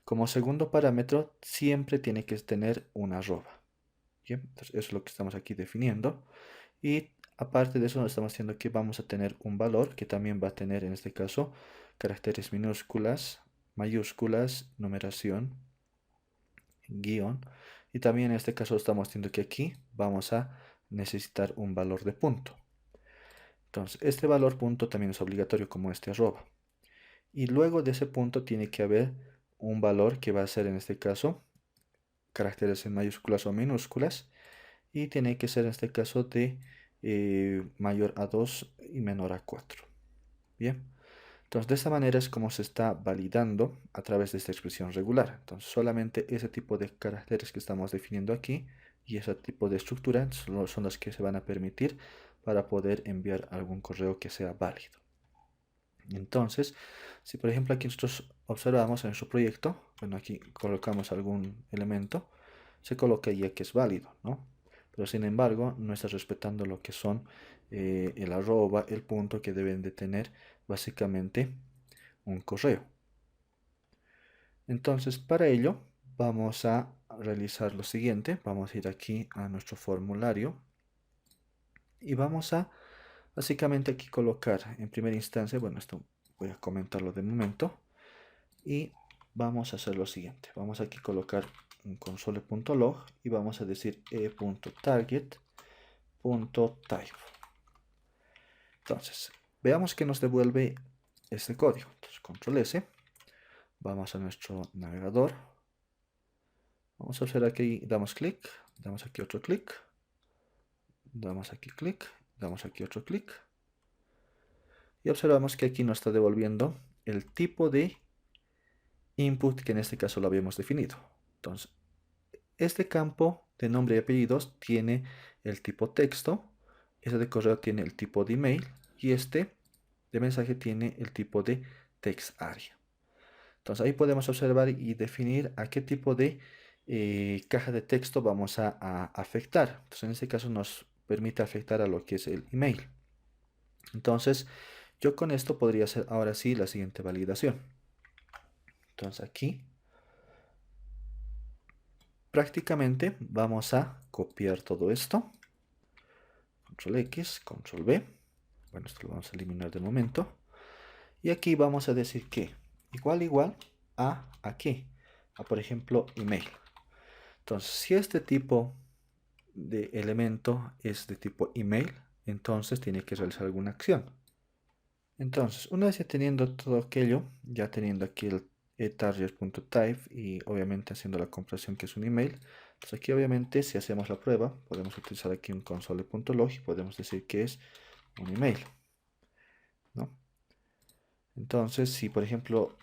Como segundo parámetro, siempre tiene que tener una arroba. ¿Bien? Entonces, eso es lo que estamos aquí definiendo. Y aparte de eso, estamos diciendo que vamos a tener un valor que también va a tener, en este caso, caracteres minúsculas, mayúsculas, numeración, guión. Y también en este caso estamos diciendo que aquí vamos a necesitar un valor de punto. Entonces, este valor punto también es obligatorio como este arroba. Y luego de ese punto tiene que haber un valor que va a ser en este caso caracteres en mayúsculas o minúsculas. Y tiene que ser en este caso de mayor a 2 y menor a 4. Bien. Entonces, de esta manera es como se está validando a través de esta expresión regular. Entonces, solamente ese tipo de caracteres que estamos definiendo aquí y ese tipo de estructura son las que se van a permitir para poder enviar algún correo que sea válido. Entonces, si por ejemplo aquí nosotros observamos en nuestro proyecto, bueno, aquí colocamos algún elemento, se coloca ya que es válido, ¿no? Pero sin embargo, no está respetando lo que son el arroba, el punto que deben de tener básicamente un correo. Entonces, para ello, vamos a realizar lo siguiente. Vamos a ir aquí a nuestro formulario y vamos a básicamente aquí colocar en primera instancia, bueno, esto voy a comentarlo de momento, y vamos a hacer lo siguiente. Vamos aquí a colocar un console.log y vamos a decir e.target.type. Entonces, veamos que nos devuelve este código. Entonces, control S, vamos a nuestro navegador, vamos a observar que ahí damos clic, damos aquí otro clic, damos aquí clic, damos aquí otro clic, y observamos que aquí nos está devolviendo el tipo de input que en este caso lo habíamos definido. Entonces, este campo de nombre y apellidos tiene el tipo texto, este de correo tiene el tipo de email y este de mensaje tiene el tipo de text area. Entonces ahí podemos observar y definir a qué tipo de caja de texto vamos a afectar. Entonces en este caso nos permite afectar a lo que es el email. Entonces yo con esto podría hacer ahora sí la siguiente validación. Entonces aquí prácticamente vamos a copiar todo esto. Control X, Control V. Bueno, esto lo vamos a eliminar de momento. Y aquí vamos a decir que igual a aquí, a por ejemplo email. Entonces, si este tipo de elemento es de tipo email, entonces tiene que realizar alguna acción. Entonces, una vez ya teniendo todo aquello, ya teniendo aquí el target.type y obviamente haciendo la comparación que es un email, pues aquí obviamente si hacemos la prueba, podemos utilizar aquí un console.log y podemos decir que es un email, ¿no? Entonces, si por ejemplo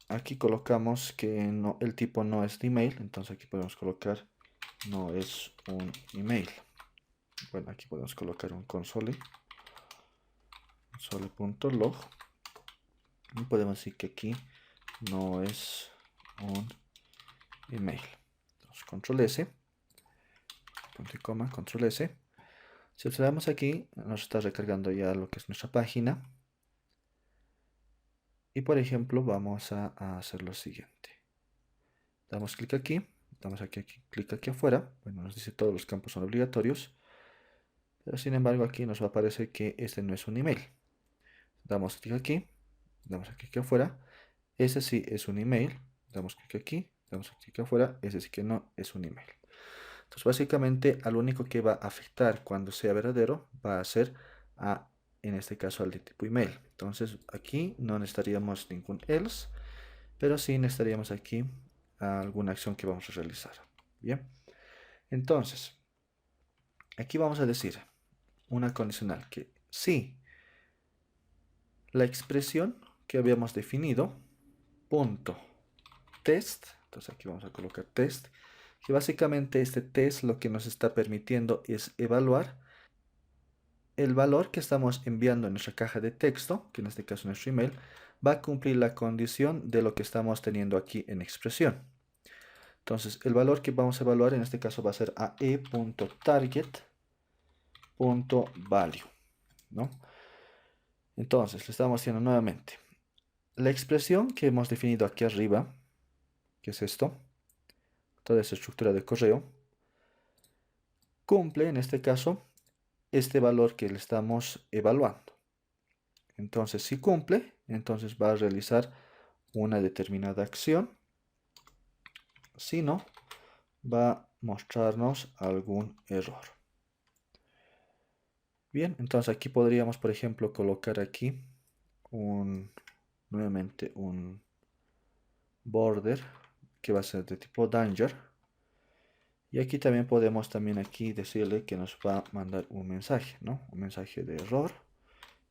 aquí colocamos que no, el tipo no es de email, entonces aquí podemos colocar no es un email. Bueno, aquí podemos colocar un console.log y podemos decir que aquí no es un email. Entonces, control S, punto y coma, control S. Si observamos aquí, nos está recargando ya lo que es nuestra página. Y por ejemplo, vamos a hacer lo siguiente. Damos clic aquí, damos aquí, clic aquí afuera. Bueno, nos dice todos los campos son obligatorios. Pero sin embargo, aquí nos va a aparecer que este no es un email. Damos clic aquí, damos aquí afuera. Ese sí es un email. Damos clic aquí, damos clic afuera. Ese sí que no es un email. Entonces, básicamente, al único que va a afectar cuando sea verdadero va a ser en este caso, al de tipo email. Entonces, aquí no necesitaríamos ningún else, pero sí necesitaríamos aquí alguna acción que vamos a realizar. Bien, entonces, aquí vamos a decir una condicional que si la expresión que habíamos definido, punto test, entonces aquí vamos a colocar test, que básicamente este test lo que nos está permitiendo es evaluar el valor que estamos enviando en nuestra caja de texto, que en este caso es nuestro email, va a cumplir la condición de lo que estamos teniendo aquí en expresión. Entonces, el valor que vamos a evaluar en este caso va a ser ae.target.value, ¿no? Entonces, le estamos haciendo nuevamente. La expresión que hemos definido aquí arriba, que es esto, toda esa estructura de correo, cumple en este caso este valor que le estamos evaluando. Entonces, si cumple, entonces va a realizar una determinada acción. Si no, va a mostrarnos algún error. Bien, entonces aquí podríamos, por ejemplo, colocar aquí nuevamente un border que va a ser de tipo danger. Y aquí también podemos aquí decirle que nos va a mandar un mensaje, ¿no? Un mensaje de error,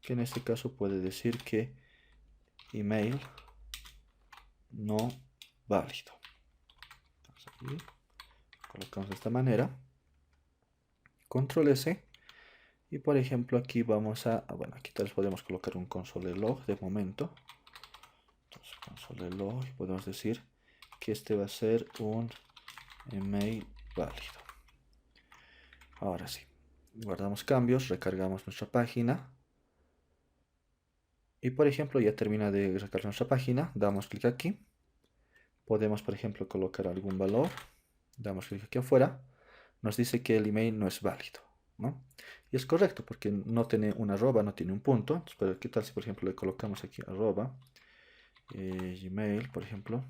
que en este caso puede decir que email no válido. Entonces aquí colocamos de esta manera, control S, y por ejemplo aquí vamos bueno, aquí tal vez podemos colocar un console log de momento. Entonces console log, y podemos decir que este va a ser un email válido. Ahora sí, guardamos cambios, recargamos nuestra página. Y por ejemplo ya termina de recargar nuestra página, damos clic aquí. Podemos por ejemplo colocar algún valor, damos clic aquí afuera. Nos dice que el email no es válido, ¿no? Y es correcto porque no tiene una arroba, no tiene un punto. Entonces, pero ¿qué tal si por ejemplo le colocamos aquí arroba gmail, por ejemplo,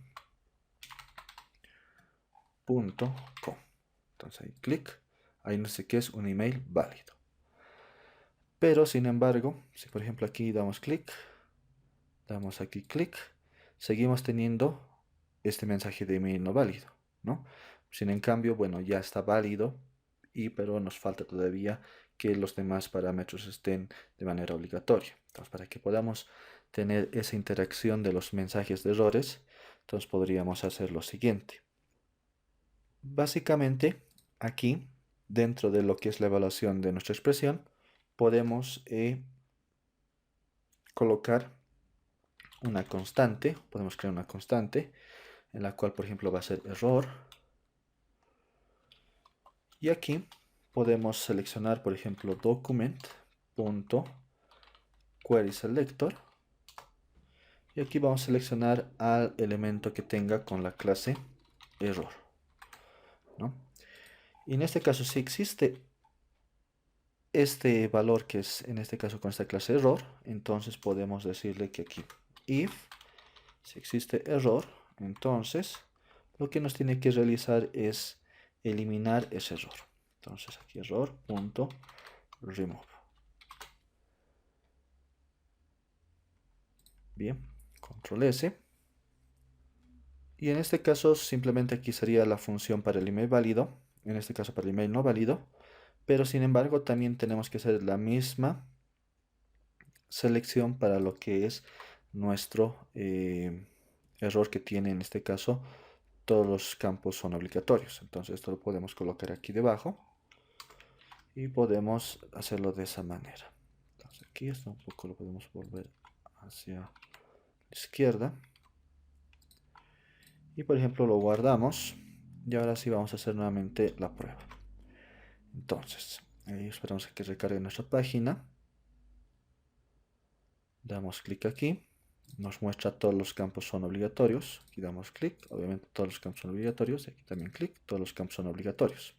.com? Entonces ahí clic, ahí no sé qué es un email válido. Pero sin embargo, si por ejemplo aquí damos clic, damos aquí clic, seguimos teniendo este mensaje de email no válido, ¿no? Sin en cambio, bueno, ya está válido, pero nos falta todavía que los demás parámetros estén de manera obligatoria. Entonces, para que podamos tener esa interacción de los mensajes de errores, entonces podríamos hacer lo siguiente. Básicamente, aquí, dentro de lo que es la evaluación de nuestra expresión, podemos colocar una constante, podemos crear una constante en la cual por ejemplo va a ser error, y aquí podemos seleccionar por ejemplo document.querySelector, y aquí vamos a seleccionar al elemento que tenga con la clase error, ¿no? Y en este caso si existe este valor que es en este caso con esta clase error, entonces podemos decirle que aquí if, si existe error, entonces lo que nos tiene que realizar es eliminar ese error. Entonces aquí error.remove. Bien, control S. Y en este caso simplemente aquí sería la función para el email válido, en este caso para el email no válido, pero sin embargo también tenemos que hacer la misma selección para lo que es nuestro error que tiene en este caso todos los campos son obligatorios. Entonces esto lo podemos colocar aquí debajo y podemos hacerlo de esa manera. Entonces aquí esto un poco lo podemos volver hacia la izquierda y por ejemplo lo guardamos y ahora sí vamos a hacer nuevamente la prueba. Entonces esperamos a que recargue nuestra página, damos clic aquí, nos muestra todos los campos son obligatorios, aquí damos clic, obviamente todos los campos son obligatorios, y aquí también clic, todos los campos son obligatorios.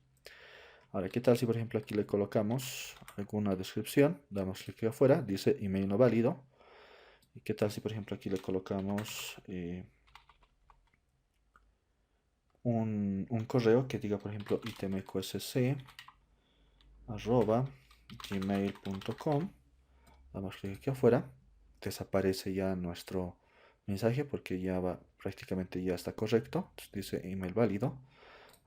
Ahora, ¿qué tal si por ejemplo aquí le colocamos alguna descripción? Damos clic afuera, dice email no válido. ¿Y qué tal si por ejemplo aquí le colocamos un correo que diga por ejemplo itmqsc@gmail.com? Damos clic aquí afuera, desaparece ya nuestro mensaje porque ya va, prácticamente ya está correcto. Entonces dice email válido.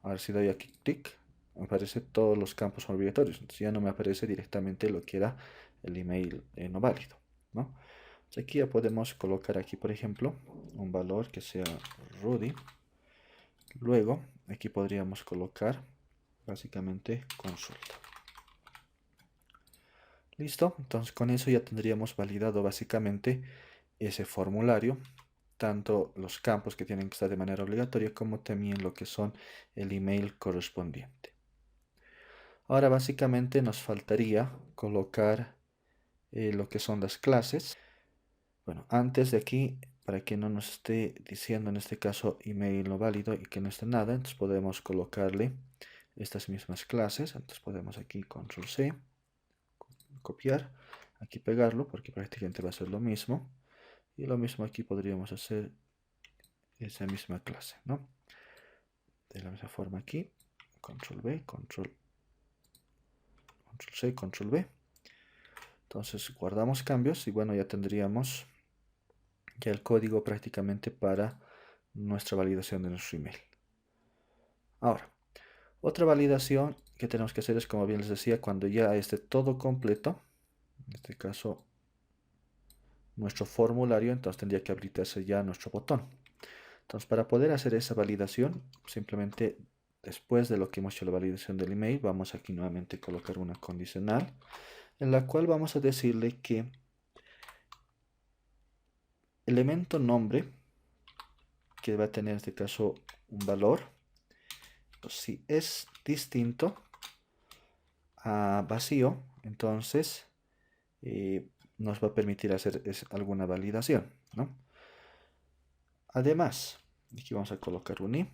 Ahora si doy aquí clic, me aparecen todos los campos obligatorios. Entonces ya no me aparece directamente lo que era el email no válido, ¿no? Entonces aquí ya podemos colocar aquí, por ejemplo, un valor que sea Rudy. Luego aquí podríamos colocar básicamente consulta. Listo, entonces con eso ya tendríamos validado básicamente ese formulario, tanto los campos que tienen que estar de manera obligatoria como también lo que son el email correspondiente. Ahora básicamente nos faltaría colocar lo que son las clases. Bueno, antes de aquí, para que no nos esté diciendo en este caso email no válido y que no esté nada, entonces podemos colocarle estas mismas clases. Entonces podemos aquí control C, copiar, aquí pegarlo porque prácticamente va a ser lo mismo. Y lo mismo aquí podríamos hacer esa misma clase, ¿no? De la misma forma aquí, control B, control C, control V. Entonces guardamos cambios y bueno, ya tendríamos ya el código prácticamente para nuestra validación de nuestro email. Ahora, otra validación que tenemos que hacer es, como bien les decía, cuando ya esté todo completo, en este caso nuestro formulario, entonces tendría que habilitarse ya nuestro botón. Entonces, para poder hacer esa validación, simplemente después de lo que hemos hecho la validación del email, vamos aquí nuevamente a colocar una condicional en la cual vamos a decirle que elemento nombre, que va a tener en este caso un valor, pues si es distinto a vacío, entonces nos va a permitir hacer alguna validación, ¿no? Además, aquí vamos a colocar un i,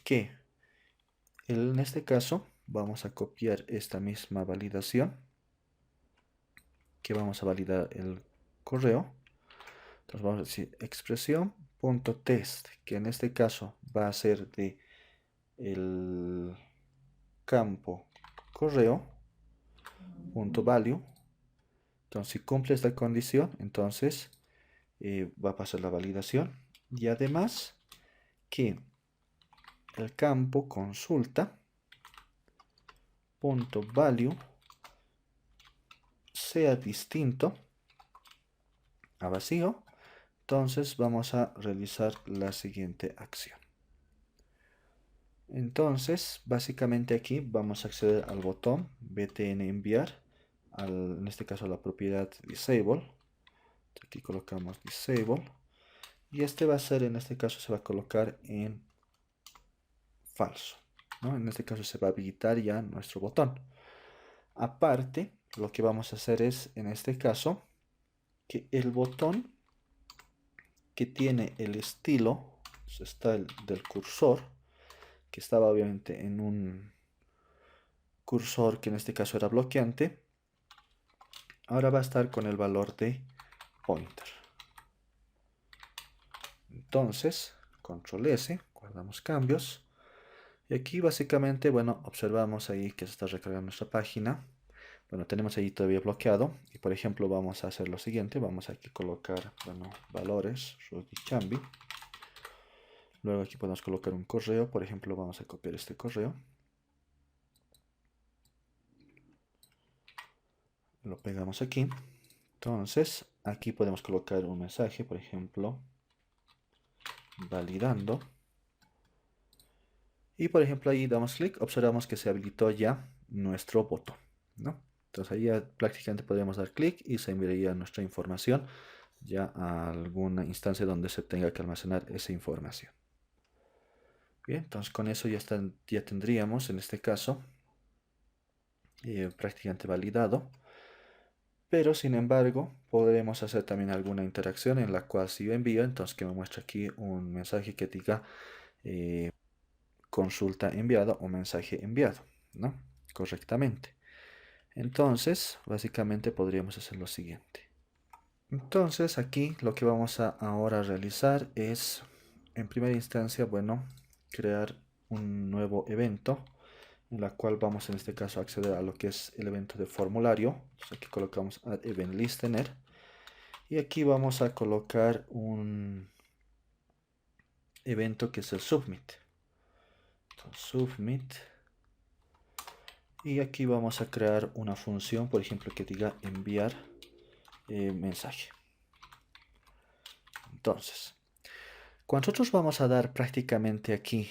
que en este caso vamos a copiar esta misma validación, que vamos a validar el correo. Entonces vamos a decir expresión.test, que en este caso va a ser de el campo correo.value. Entonces si cumple esta condición, entonces va a pasar la validación. Y además que el campo consulta.value sea distinto a vacío, entonces vamos a realizar la siguiente acción. Entonces, básicamente aquí vamos a acceder al botón btn enviar, en este caso a la propiedad disable. Aquí colocamos disable y este va a ser, en este caso se va a colocar en falso, ¿no? En este caso se va a habilitar ya nuestro botón. Aparte, lo que vamos a hacer es, en este caso, que el botón que tiene el estilo, está el del cursor, que estaba obviamente en un cursor que en este caso era bloqueante, ahora va a estar con el valor de pointer. Entonces, control S, guardamos cambios. Y aquí básicamente, bueno, observamos ahí que se está recargando nuestra página. Bueno, tenemos ahí todavía bloqueado. Y por ejemplo, vamos a hacer lo siguiente. Vamos aquí a colocar, bueno, valores, Rudy Chambi. Luego aquí podemos colocar un correo. Por ejemplo, vamos a copiar este correo. Lo pegamos aquí. Entonces, aquí podemos colocar un mensaje, por ejemplo, validando. Y por ejemplo ahí damos clic, observamos que se habilitó ya nuestro botón, ¿no? Entonces ahí ya prácticamente podríamos dar clic y se enviaría nuestra información ya a alguna instancia donde se tenga que almacenar esa información. Bien, entonces con eso ya tendríamos en este caso prácticamente validado. Pero sin embargo podremos hacer también alguna interacción en la cual si yo envío, entonces que me muestre aquí un mensaje que diga consulta enviada o mensaje enviado, ¿no? Correctamente. Entonces, básicamente podríamos hacer lo siguiente. Entonces, aquí lo que vamos a ahora realizar es, en primera instancia, bueno, crear un nuevo evento en la cual vamos en este caso a acceder a lo que es el evento de formulario. Entonces aquí colocamos add event listener y aquí vamos a colocar un evento que es el submit. Entonces, submit. Y aquí vamos a crear una función, por ejemplo, que diga enviar mensaje. Entonces, cuando nosotros vamos a dar prácticamente aquí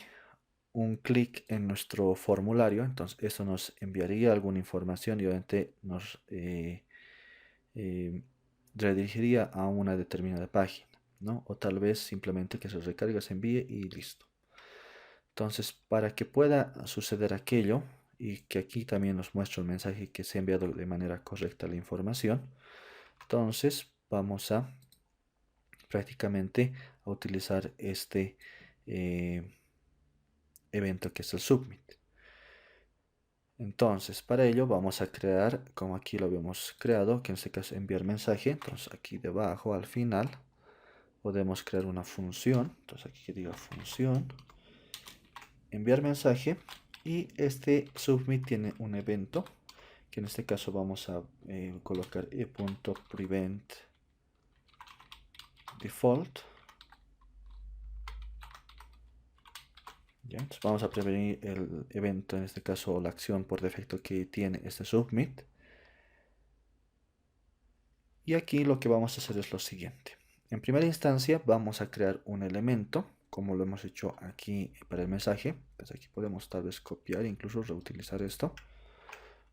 un clic en nuestro formulario, entonces eso nos enviaría alguna información y obviamente nos redirigiría a una determinada página, ¿no? O tal vez simplemente que se recargue, se envíe y listo. Entonces, para que pueda suceder aquello y que aquí también nos muestre el mensaje que se ha enviado de manera correcta la información, entonces vamos a prácticamente a utilizar este evento que es el submit. Entonces, para ello vamos a crear, como aquí lo habíamos creado, que en este caso enviar mensaje. Entonces, aquí debajo al final podemos crear una función. Entonces, aquí que diga función enviar mensaje, y este submit tiene un evento que en este caso vamos a colocar e.prevent default. ¿Ya? Entonces vamos a prevenir el evento, en este caso la acción por defecto que tiene este submit. Y aquí lo que vamos a hacer es lo siguiente. En primera instancia vamos a crear un elemento, como lo hemos hecho aquí para el mensaje. Pues aquí podemos tal vez copiar e incluso reutilizar esto.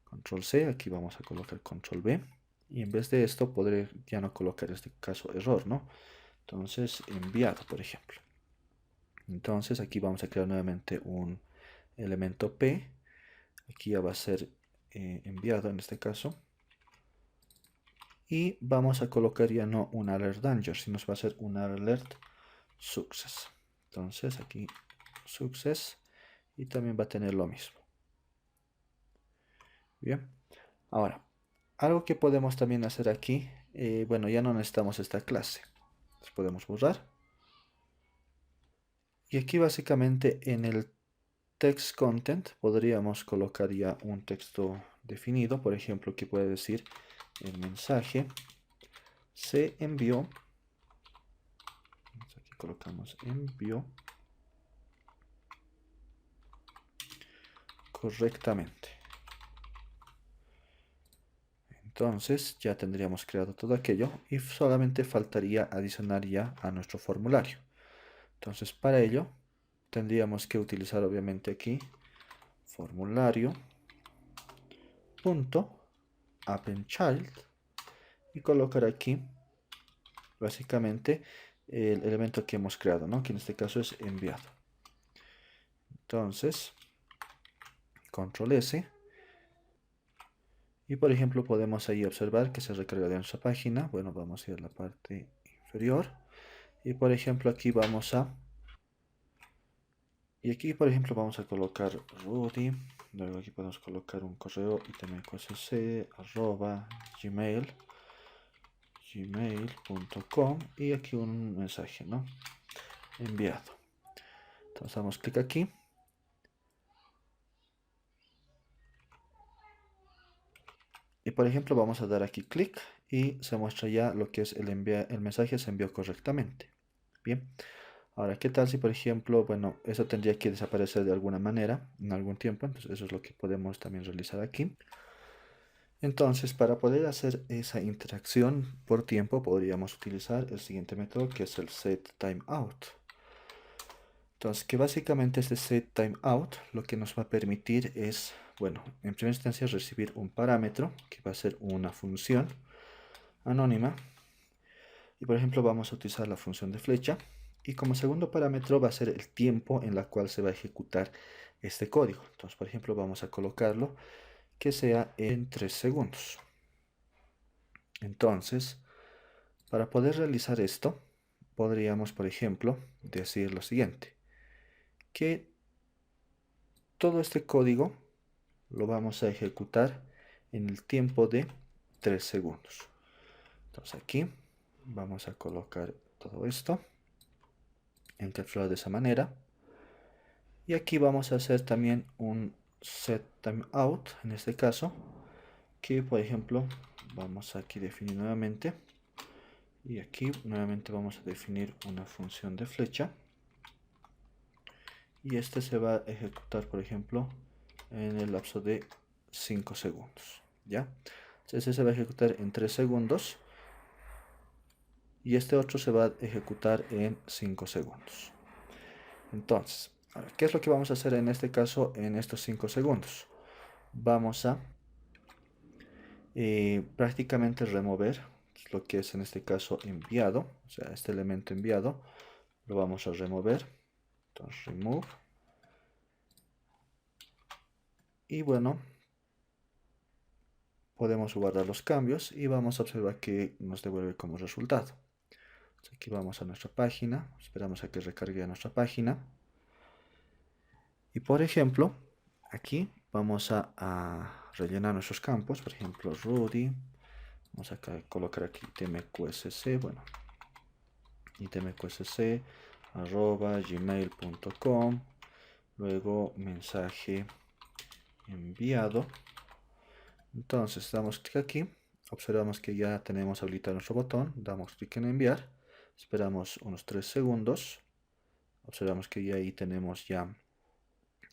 Control C, aquí vamos a colocar Control V. Y en vez de esto podré ya no colocar este caso error, ¿no? Entonces enviado, por ejemplo. Entonces aquí vamos a crear nuevamente un elemento P. Aquí ya va a ser enviado en este caso. Y vamos a colocar ya no un alert danger, sino va a ser un alert success. Entonces aquí success y también va a tener lo mismo. Bien, ahora algo que podemos también hacer aquí, bueno, ya no necesitamos esta clase, entonces podemos borrar. Y aquí básicamente en el text content podríamos colocar ya un texto definido, por ejemplo, que puede decir el mensaje se envió. Aquí colocamos envió correctamente. Entonces ya tendríamos creado todo aquello y solamente faltaría adicionar ya a nuestro formulario. Entonces para ello tendríamos que utilizar obviamente aquí formulario punto appendChild y colocar aquí básicamente el elemento que hemos creado, ¿no? Que en este caso es enviado. Entonces control S. Y por ejemplo podemos ahí observar que se recarga de nuestra página. Bueno, vamos a ir a la parte inferior. Y por ejemplo aquí vamos a Y aquí, por ejemplo, vamos a colocar Rudy. Luego aquí podemos colocar un correo itmqsc@gmail.com y aquí un mensaje, ¿no? Enviado. Entonces damos clic aquí. Y por ejemplo vamos a dar aquí clic y se muestra ya lo que es el mensaje se envió correctamente. Bien. Ahora, ¿qué tal si por ejemplo, bueno, eso tendría que desaparecer de alguna manera en algún tiempo? Entonces eso es lo que podemos también realizar aquí. Entonces, para poder hacer esa interacción por tiempo, podríamos utilizar el siguiente método que es el setTimeout. Entonces, que básicamente este setTimeout lo que nos va a permitir es, bueno, en primera instancia recibir un parámetro que va a ser una función anónima. Y por ejemplo vamos a utilizar la función de flecha. Y como segundo parámetro va a ser el tiempo en la cual se va a ejecutar este código. Entonces, por ejemplo, vamos a colocarlo que sea en 3 segundos. Entonces, para poder realizar esto, podríamos, por ejemplo, decir lo siguiente. Que todo este código lo vamos a ejecutar en el tiempo de 3 segundos. Entonces aquí vamos a colocar todo esto encapsulado de esa manera. Y aquí vamos a hacer también un setTimeout, en este caso, que por ejemplo vamos aquí a definir nuevamente. Y aquí nuevamente vamos a definir una función de flecha. Y este se va a ejecutar, por ejemplo, en el lapso de 5 segundos. ¿Ya? Entonces este se va a ejecutar en 3 segundos. Y este otro se va a ejecutar en 5 segundos. Entonces, ahora, ¿qué es lo que vamos a hacer en este caso en estos 5 segundos? Vamos a prácticamente remover lo que es en este caso enviado, o sea, este elemento enviado, lo vamos a remover. Entonces, remove. Y bueno, podemos guardar los cambios y vamos a observar que nos devuelve como resultado. Entonces, aquí vamos a nuestra página, esperamos a que recargue nuestra página. Y por ejemplo, aquí vamos a rellenar nuestros campos, por ejemplo, Rudy. Vamos a colocar aquí itmqsc, bueno, itmqsc@gmail.com, luego mensaje enviado. Entonces damos clic aquí, observamos que ya tenemos habilitado nuestro botón, damos clic en enviar, esperamos unos 3 segundos, observamos que ya ahí tenemos ya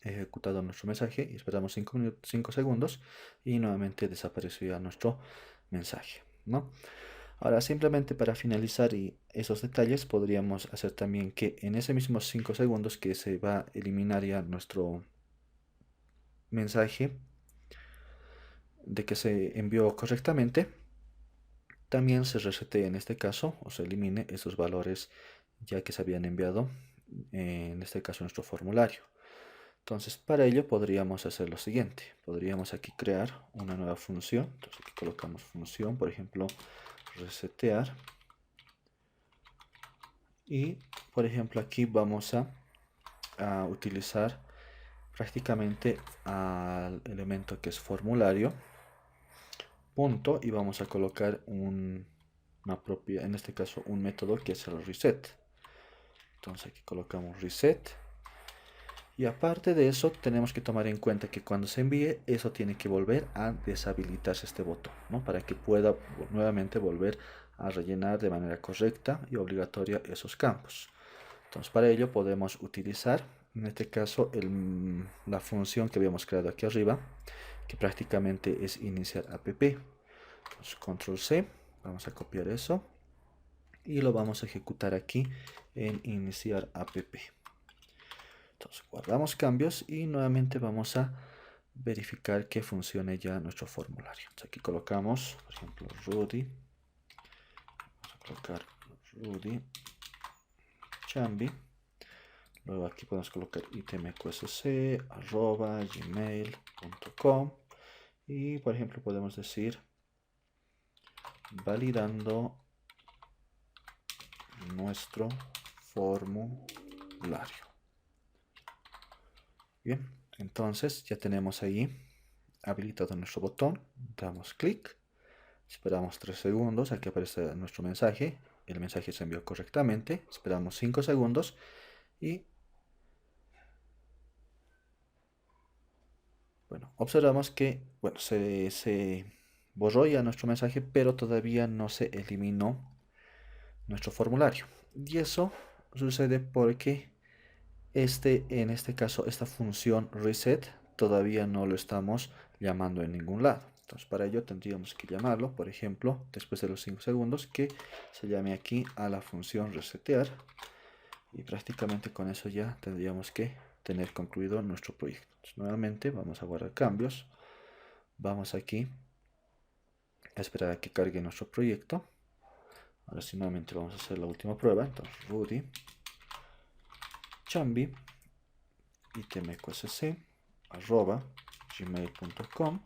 ejecutado nuestro mensaje y esperamos 5 segundos y nuevamente desapareció ya nuestro mensaje, ¿no? Ahora simplemente para finalizar esos detalles podríamos hacer también que en ese mismos 5 segundos que se va a eliminar ya nuestro mensaje de que se envió correctamente, también se resete en este caso o se elimine esos valores ya que se habían enviado en este caso nuestro formulario. Entonces para ello podríamos hacer lo siguiente, podríamos aquí crear una nueva función. Entonces aquí colocamos función, por ejemplo resetear. Y por ejemplo aquí vamos a utilizar prácticamente al elemento que es formulario punto y vamos a colocar en este caso un método que es el reset. Entonces aquí colocamos reset y aparte de eso tenemos que tomar en cuenta que cuando se envíe eso tiene que volver a deshabilitarse este botón, ¿no? Para que pueda nuevamente volver a rellenar de manera correcta y obligatoria esos campos. Entonces para ello podemos utilizar en este caso la función que habíamos creado aquí arriba, que prácticamente es iniciar app. Entonces control C, vamos a copiar eso y lo vamos a ejecutar aquí en iniciar app. Entonces guardamos cambios y nuevamente vamos a verificar que funcione ya nuestro formulario. Entonces, aquí colocamos, por ejemplo, Rudy. Vamos a colocar Rudy Chambi. Luego aquí podemos colocar itmqsc@gmail.com y por ejemplo podemos decir validando nuestro formulario. Bien, entonces ya tenemos ahí habilitado nuestro botón. Damos clic, esperamos 3 segundos a que aparezca nuestro mensaje. El mensaje se envió correctamente. Esperamos 5 segundos y bueno, observamos que bueno, se borró ya nuestro mensaje, pero todavía no se eliminó nuestro formulario. Y eso sucede porque en este caso, esta función reset todavía no lo estamos llamando en ningún lado. Entonces, para ello tendríamos que llamarlo, por ejemplo, después de los 5 segundos, que se llame aquí a la función resetear. Y prácticamente con eso ya tendríamos que tener concluido nuestro proyecto. Entonces, nuevamente vamos a guardar cambios. Vamos aquí a esperar a que cargue nuestro proyecto. Ahora sí, nuevamente vamos a hacer la última prueba. Entonces, Rudy Chambi itmqsc@gmail.com,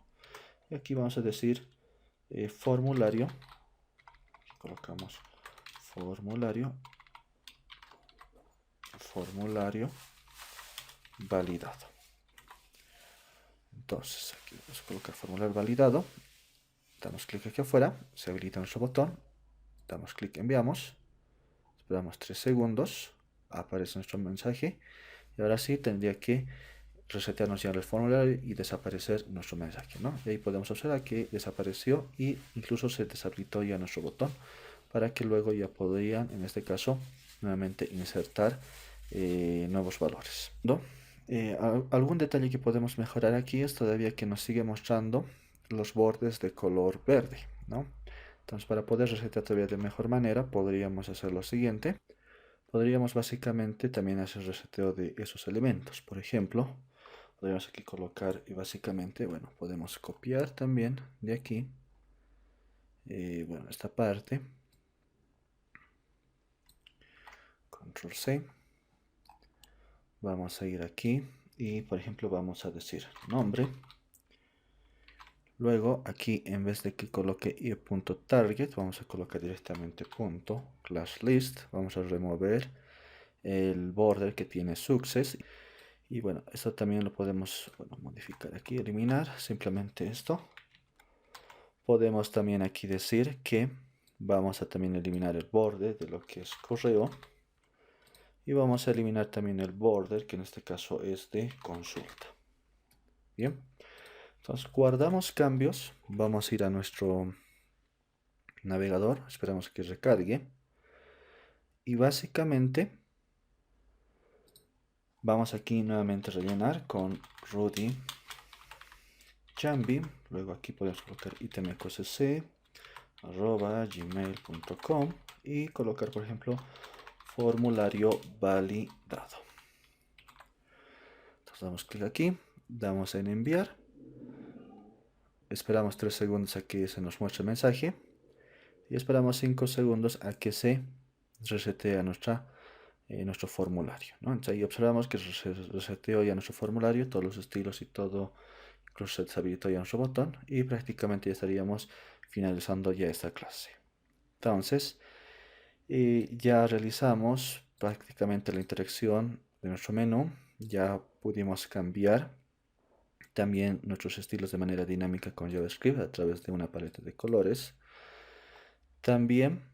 y aquí vamos a decir formulario. Colocamos formulario validado. Entonces aquí vamos a colocar formulario validado. Damos clic aquí afuera, se habilita nuestro botón, damos clic, enviamos, esperamos 3 segundos, aparece nuestro mensaje y ahora sí tendría que resetearnos ya el formulario y desaparecer nuestro mensaje, ¿no? Y ahí podemos observar que desapareció y incluso se deshabilitó ya nuestro botón para que luego ya podrían, en este caso, nuevamente insertar nuevos valores, ¿no? Algún detalle que podemos mejorar aquí es todavía que nos sigue mostrando los bordes de color verde, ¿no? Entonces, para poder resetear todavía de mejor manera, podríamos hacer lo siguiente. Podríamos básicamente también hacer reseteo de esos elementos. Por ejemplo, podríamos aquí colocar y básicamente, bueno, podemos copiar también de aquí, bueno, esta parte, control C, vamos a ir aquí y por ejemplo vamos a decir nombre, luego aquí en vez de que coloque i.target vamos a colocar directamente punto class list, vamos a remover el border que tiene success. Y bueno, esto también lo podemos modificar aquí, eliminar, simplemente esto. Podemos también aquí decir que vamos a también eliminar el border de lo que es correo. Y vamos a eliminar también el border, que en este caso es de consulta. Bien, entonces guardamos cambios. Vamos a ir a nuestro navegador, esperamos que recargue. Y básicamente vamos aquí nuevamente a rellenar con Rudy Chambi, luego aquí podemos colocar itmqsc@gmail.com y colocar por ejemplo formulario validado. Entonces damos clic aquí, damos en enviar, esperamos 3 segundos a que se nos muestre el mensaje y esperamos 5 segundos a que se resetea nuestro formulario, ¿no? Entonces ahí observamos que se reseteó ya nuestro formulario, todos los estilos y todo. Incluso se deshabilitó ya nuestro botón y prácticamente ya estaríamos finalizando ya esta clase. Entonces ya realizamos prácticamente la interacción de nuestro menú, ya pudimos cambiar también nuestros estilos de manera dinámica con JavaScript a través de una paleta de colores. También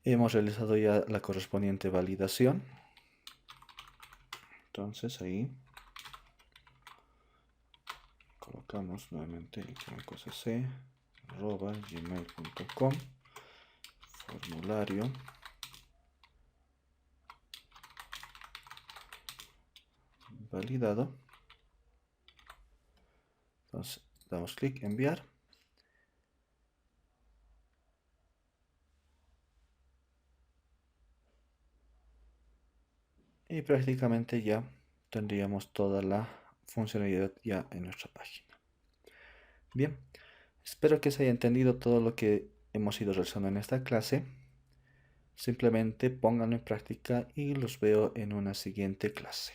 hemos realizado ya la correspondiente validación. Entonces ahí colocamos nuevamente itmqsc@gmail.com formulario validado. Entonces damos clic enviar y prácticamente ya tendríamos toda la funcionalidad ya en nuestra página. Bien, espero que se haya entendido todo lo que hemos ido realizando en esta clase. Simplemente pónganlo en práctica y los veo en una siguiente clase.